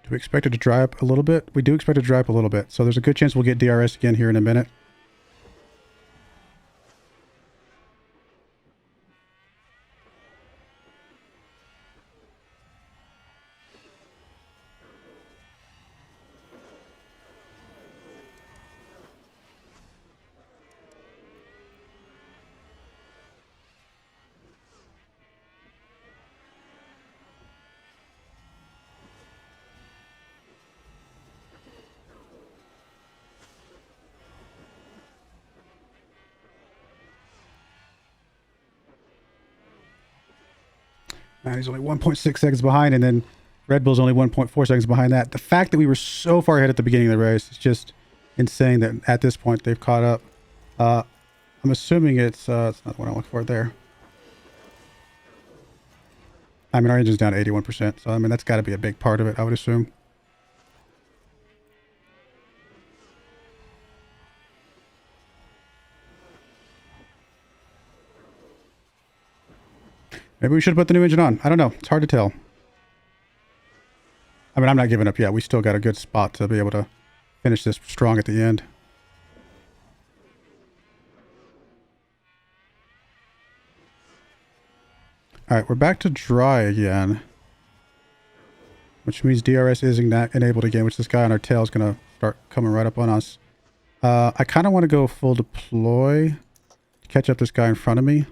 We expect it to dry up a little bit. We do expect it to dry up a little bit. So there's a good chance we'll get DRS again here in a minute. Man, he's only 1.6 seconds behind, and then Red Bull's only 1.4 seconds behind that. The fact that we were so far ahead at the beginning of the race is just insane that at this point they've caught up. I'm assuming it's not what I'm looking for there. I mean, our engine's down to 81%, so I mean, that's got to be a big part of it, I would assume. Maybe we should have put the new engine on. I don't know. It's hard to tell. I mean, I'm not giving up yet. We still got a good spot to be able to finish this strong at the end. All right, we're back to dry again, which means DRS is enabled again, which this guy on our tail is going to start coming right up on us. I kind of want to go full deploy to catch up this guy in front of me.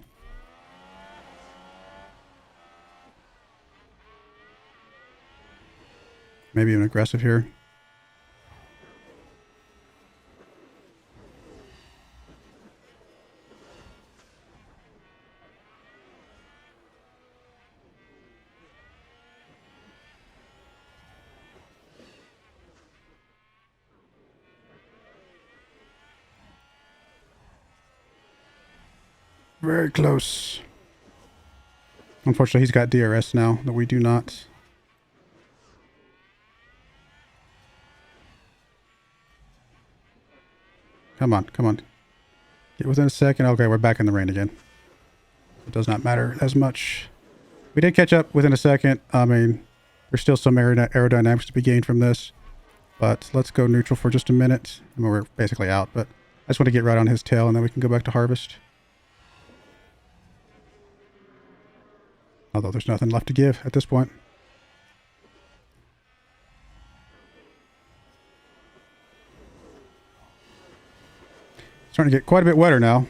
Maybe even aggressive here. Very close. Unfortunately, he's got DRS now that we do not. Come on, come on. Get within a second. Okay, we're back in the rain again. It does not matter as much. We did catch up within a second. I mean, there's still some aerodynamics to be gained from this. But let's go neutral for just a minute. I mean, we're basically out, but I just want to get right on his tail and then we can go back to harvest. Although there's nothing left to give at this point. Starting to get quite a bit wetter now.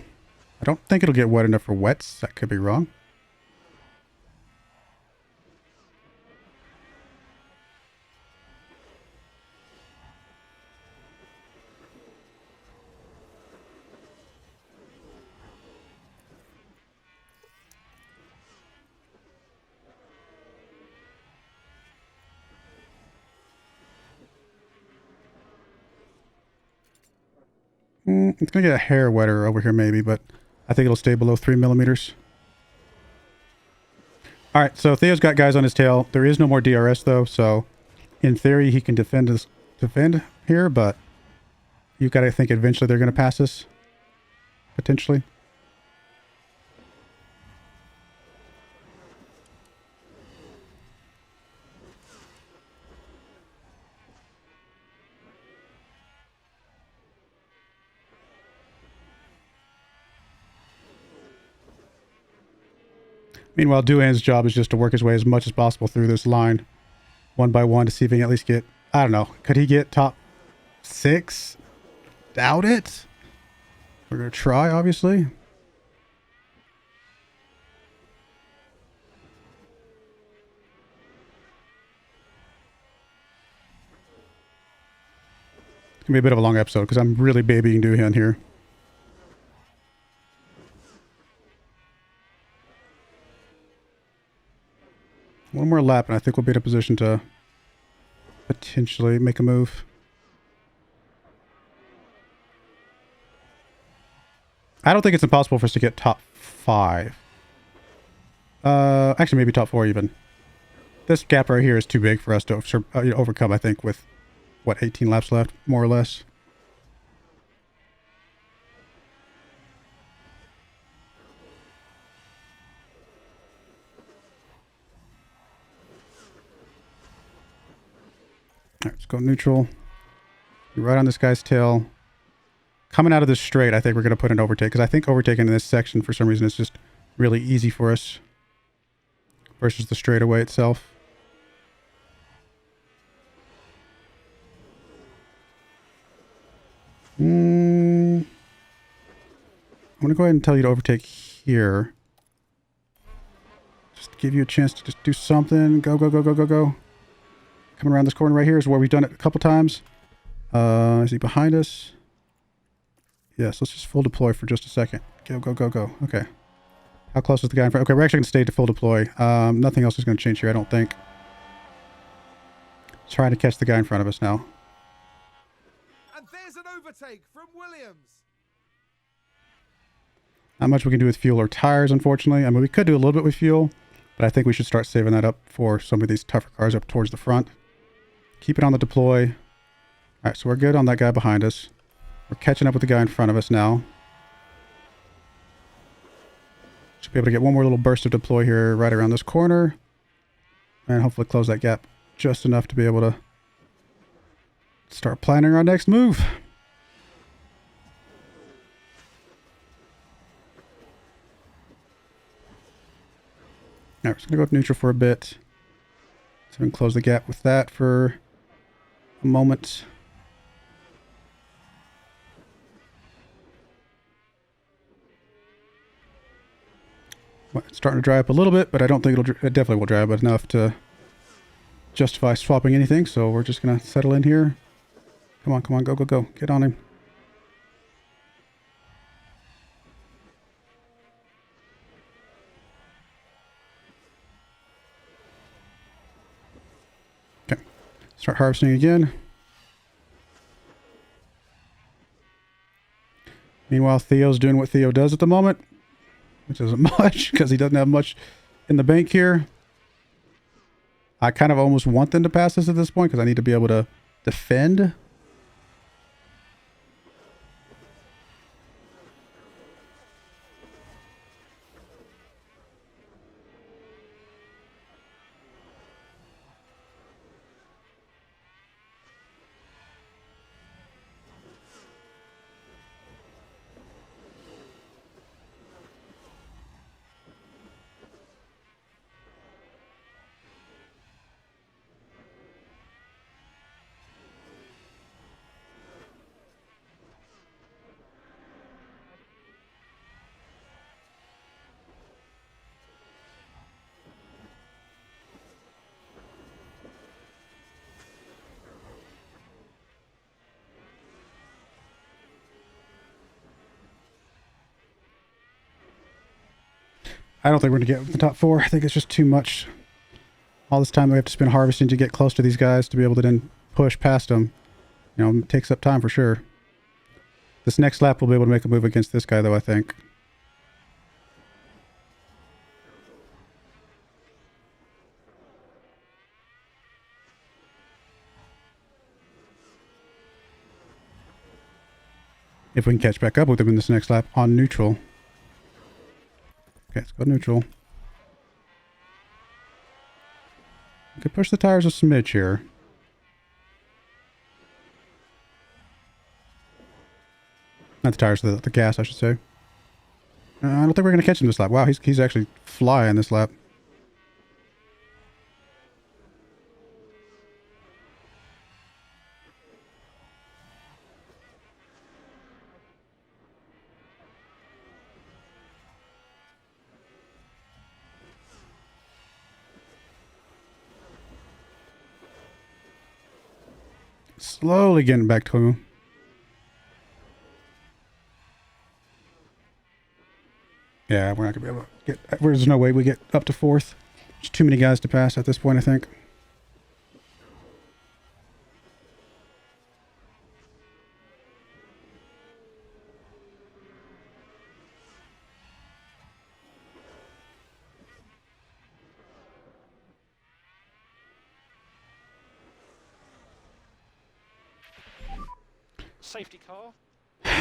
I don't think it'll get wet enough for wets. That could be wrong. It's going to get a hair wetter over here maybe, but I think it'll stay below 3 millimeters. Alright, so Theo's got guys on his tail. There is no more DRS though, so in theory he can defend here, but you've got to think eventually they're going to pass us. Potentially. Meanwhile, Duan's job is just to work his way as much as possible through this line, one by one, to see if he can at least get, I don't know, could he get top 6? Doubt it. We're going to try, obviously. It's going to be a bit of a long episode because I'm really babying Duhan here. One more lap, and I think we'll be in a position to potentially make a move. I don't think it's impossible for us to get top 5. Actually, maybe top 4 even. This gap right here is too big for us to overcome, I think, with, what, 18 laps left, more or less. All right, let's go neutral. Right on this guy's tail. Coming out of this straight, I think we're going to put an overtake, because I think overtaking in this section, for some reason, is just really easy for us versus the straightaway itself. I'm going to go ahead and tell you to overtake here. Just give you a chance to just do something. Go, go, go, go, go, go. Coming around this corner right here is where we've done it a couple times. Is he behind us? Yes, let's just full deploy for just a second. Go, go, go, go. Okay. How close is the guy in front? Okay, we're actually going to stay to full deploy. Nothing else is going to change here, I don't think. Trying to catch the guy in front of us now. And there's an overtake from Williams. Not much we can do with fuel or tires, unfortunately. I mean, we could do a little bit with fuel, but I think we should start saving that up for some of these tougher cars up towards the front. Keep it on the deploy. All right, so we're good on that guy behind us. We're catching up with the guy in front of us now. Should be able to get one more little burst of deploy here right around this corner. And hopefully close that gap just enough to be able to start planning our next move. All right, we're just going to go neutral for a bit. So we can close the gap with that for a moment. Well, it's starting to dry up a little bit, but I don't think it definitely will dry up enough to justify swapping anything. So we're just going to settle in here. Come on, come on, go, go, go. Get on him. Okay, start harvesting again. Meanwhile, Theo's doing what Theo does at the moment. which isn't much because he doesn't have much in the bank here. I kind of almost want them to pass this at this point because I need to be able to defend. I don't think we're going to get the top 4. I think it's just too much. All this time we have to spend harvesting to get close to these guys to be able to then push past them. You know, it takes up time for sure. This next lap we'll be able to make a move against this guy though, I think. If we can catch back up with him in this next lap on neutral. Okay, let's go neutral. We could push the tires a smidge here. Not the tires, the gas, I should say. I don't think we're going to catch him this lap. Wow, he's actually flying this lap. Slowly getting back to him. Yeah, we're not going to be able to get... There's no way we get up to 4th. There's too many guys to pass at this point, I think. Safety car.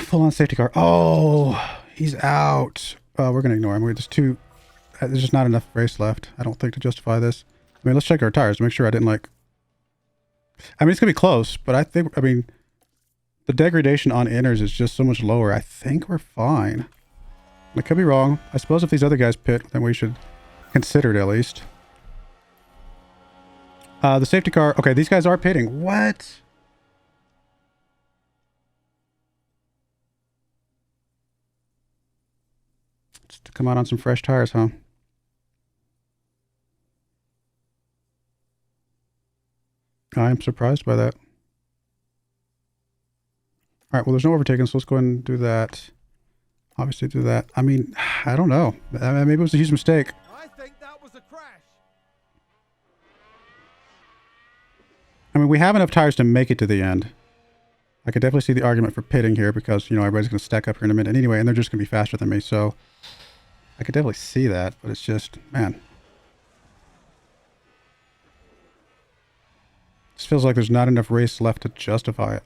Full on safety car. Oh, he's out. We're going to ignore him. There's just not enough race left, I don't think, to justify this. I mean, let's check our tires to make sure I didn't like... I mean, it's going to be close, but I mean, the degradation on inners is just so much lower. I think we're fine. I could be wrong. I suppose if these other guys pit, then we should consider it at least. The safety car... Okay, these guys are pitting. What? Just to come out on some fresh tires, huh? I am surprised by that. All right, well, there's no overtaking, so let's go ahead and do that. Obviously do that. I mean, I don't know. Maybe it was a huge mistake. I think that was a crash. I mean, we have enough tires to make it to the end. I could definitely see the argument for pitting here because, you know, everybody's going to stack up here in a minute anyway, and they're just going to be faster than me, so I could definitely see that, but it's just, man. This feels like there's not enough race left to justify it.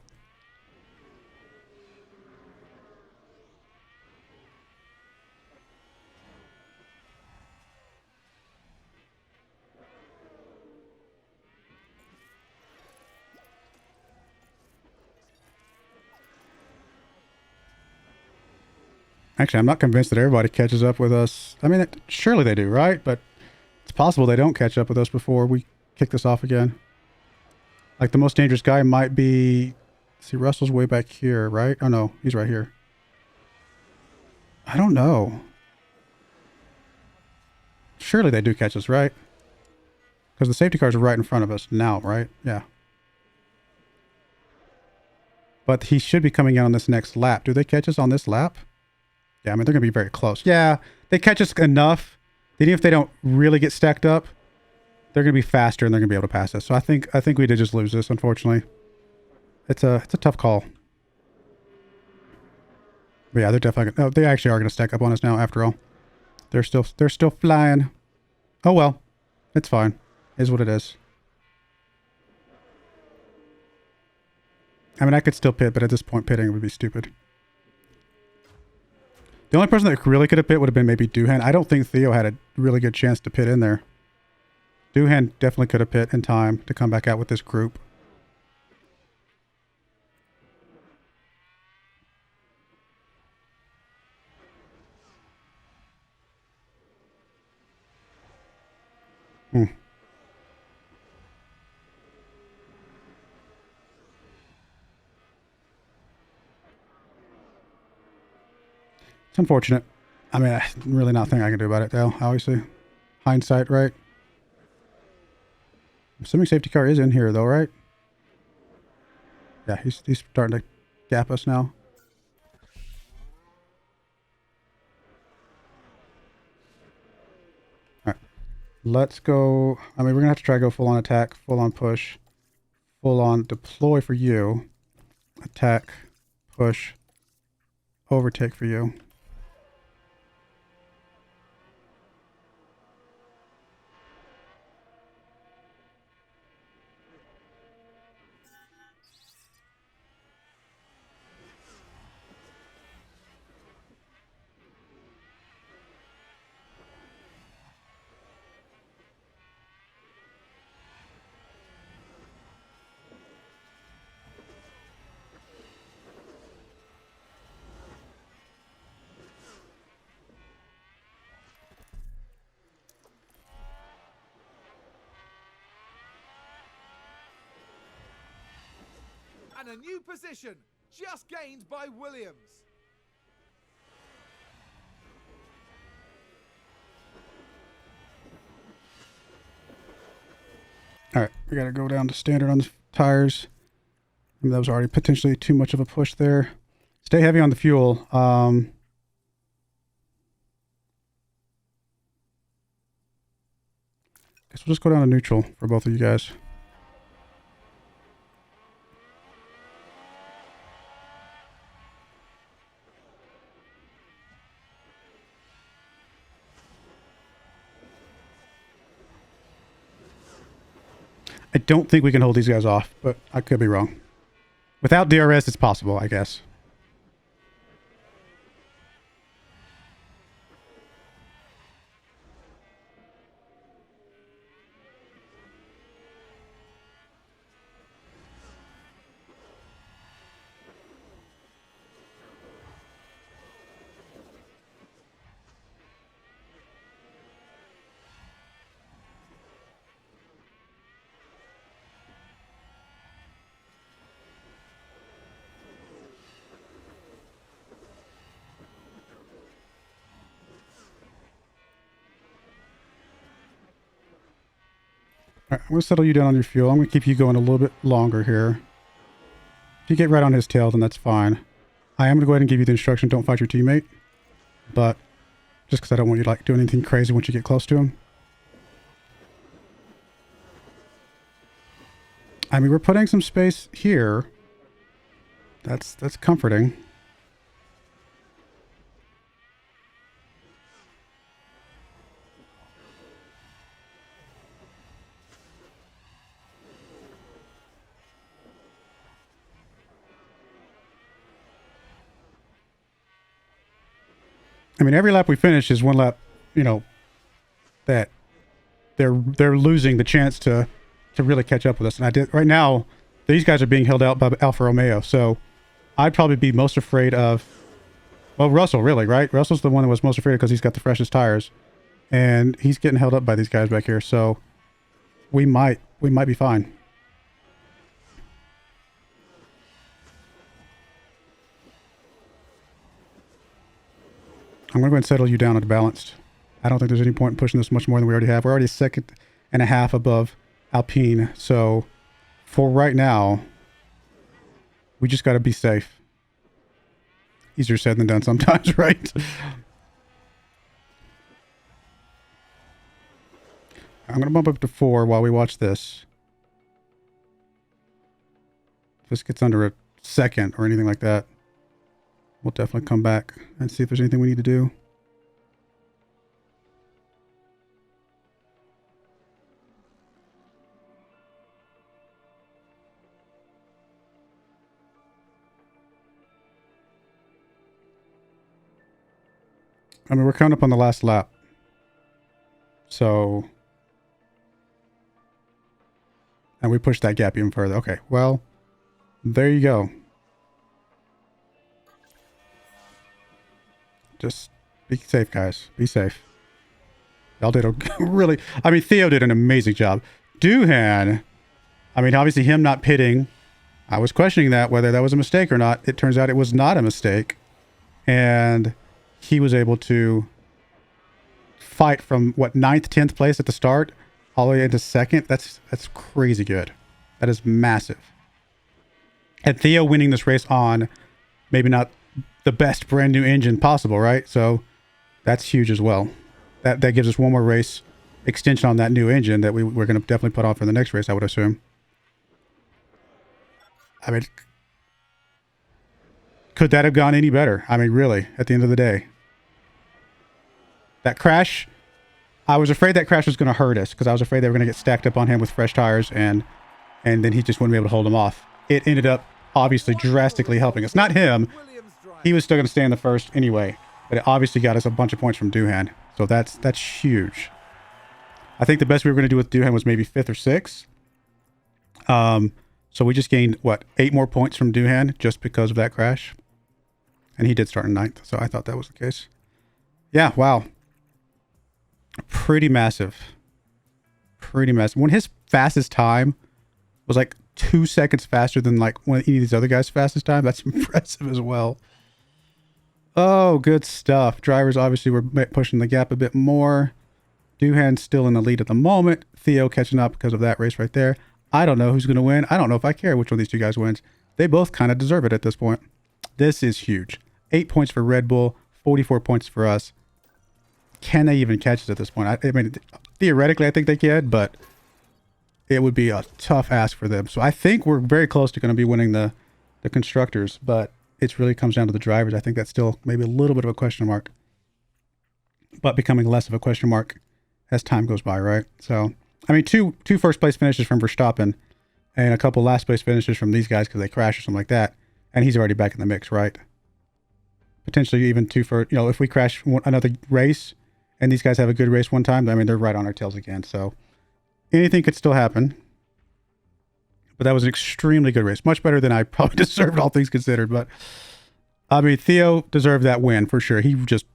Actually, I'm not convinced that everybody catches up with us. I mean, surely they do, right? But it's possible they don't catch up with us before we kick this off again. Like, the most dangerous guy might be... See, Russell's way back here, right? Oh, no. He's right here. I don't know. Surely they do catch us, right? Because the safety cars are right in front of us now, right? Yeah. But he should be coming in on this next lap. Do they catch us on this lap? Yeah, I mean, they're going to be very close. Yeah, they catch us enough that even if they don't really get stacked up, they're going to be faster and they're going to be able to pass us. So I think we did just lose this, unfortunately. It's a tough call. But yeah, they're definitely... Oh, they actually are going to stack up on us now, after all. They're still flying. Oh well. It's fine. Is what it is. I mean, I could still pit, but at this point, pitting would be stupid. The only person that really could have pit would have been maybe Doohan. I don't think Theo had a really good chance to pit in there. Doohan definitely could have pit in time to come back out with this group. Hmm. It's unfortunate. I mean, really nothing I can do about it, though, obviously. Hindsight, right? I'm assuming safety car is in here, though, right? Yeah, he's starting to gap us now. All right. Let's go. I mean, we're going to have to try to go full on attack, full on push, full on deploy for you. Attack, push, overtake for you. And a new position just gained by Williams. All right, we got to go down to standard on the tires. I mean, that was already potentially too much of a push there. Stay heavy on the fuel. Guess we'll just go down to neutral for both of you guys. I don't think we can hold these guys off, but I could be wrong. Without DRS, it's possible, I guess. All right, I'm going to settle you down on your fuel. I'm going to keep you going a little bit longer here. If you get right on his tail, then that's fine. I am going to go ahead and give you the instruction, don't fight your teammate. But just because I don't want you to like do anything crazy once you get close to him. I mean, we're putting some space here. That's comforting. I mean, every lap we finish is one lap, you know, that they're losing the chance to really catch up with us. And right now, these guys are being held out by Alfa Romeo. So I'd probably be most afraid of, well, Russell, really, right? Russell's the one that was most afraid because he's got the freshest tires. And he's getting held up by these guys back here. So we might be fine. I'm going to go ahead and settle you down at balanced. I don't think there's any point in pushing this much more than we already have. We're already a second and a half above Alpine. So for right now, we just got to be safe. Easier said than done sometimes, right? I'm going to bump up to 4 while we watch this. If this gets under a second or anything like that, we'll definitely come back and see if there's anything we need to do. I mean, we're coming up on the last lap. So... And we pushed that gap even further. Okay, well, there you go. Just be safe, guys. Be safe. Y'all did a really... I mean, Theo did an amazing job. Doohan, I mean, obviously him not pitting, I was questioning that, whether that was a mistake or not. It turns out it was not a mistake. And he was able to fight from, what, 9th, 10th place at the start, all the way into 2nd. That's crazy good. That is massive. And Theo winning this race on maybe not the best brand new engine possible, right? So that's huge as well. That gives us one more race extension on that new engine that we're going to definitely put on for the next race, I would assume. I mean, could that have gone any better? I mean, really, at the end of the day. That crash, I was afraid that crash was going to hurt us because I was afraid they were going to get stacked up on him with fresh tires and then he just wouldn't be able to hold them off. It ended up obviously drastically helping us. Not him. He was still going to stay in the first anyway, but it obviously got us a bunch of points from Doohan. So that's huge. I think the best we were going to do with Doohan was maybe 5th or 6th. So we just gained, what, 8 more points from Doohan just because of that crash. And he did start in 9th, so I thought that was the case. Yeah, wow. Pretty massive. Pretty massive. When his fastest time was like 2 seconds faster than like any of these other guys' fastest time, that's impressive as well. Oh, good stuff. Drivers obviously were pushing the gap a bit more. Doohan's still in the lead at the moment. Theo catching up because of that race right there. I don't know who's going to win. I don't know if I care which one of these two guys wins. They both kind of deserve it at this point. This is huge. 8 points for Red Bull, 44 points for us. Can they even catch us at this point? I mean, theoretically, I think they can, but it would be a tough ask for them. So I think we're very close to going to be winning the constructors, but it really comes down to the drivers. I think that's still maybe a little bit of a question mark, but becoming less of a question mark as time goes by, right? So, I mean, two first place finishes from Verstappen and a couple last place finishes from these guys because they crashed or something like that. And he's already back in the mix, right? Potentially even 2 for, you know, if we crash another race and these guys have a good race one time, I mean, they're right on our tails again. So anything could still happen. But that was an extremely good race. Much better than I probably deserved, all things considered. But, I mean, Theo deserved that win for sure. He just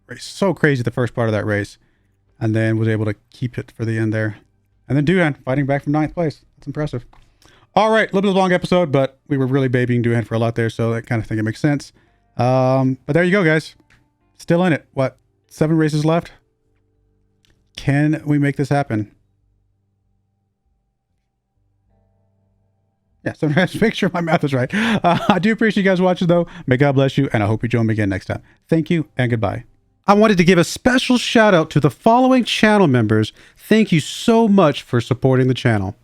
raced so crazy the first part of that race. And then was able to keep it for the end there. And then Doohan fighting back from 9th place. That's impressive. All right, a little bit of a long episode, but we were really babying Doohan for a lot there, so I kind of think it makes sense. But there you go, guys. Still in it. What, 7 races left? Can we make this happen? Yeah, so make sure my math is right. I do appreciate you guys watching, though. May God bless you, and I hope you join me again next time. Thank you, and goodbye. I wanted to give a special shout out to the following channel members. Thank you so much for supporting the channel.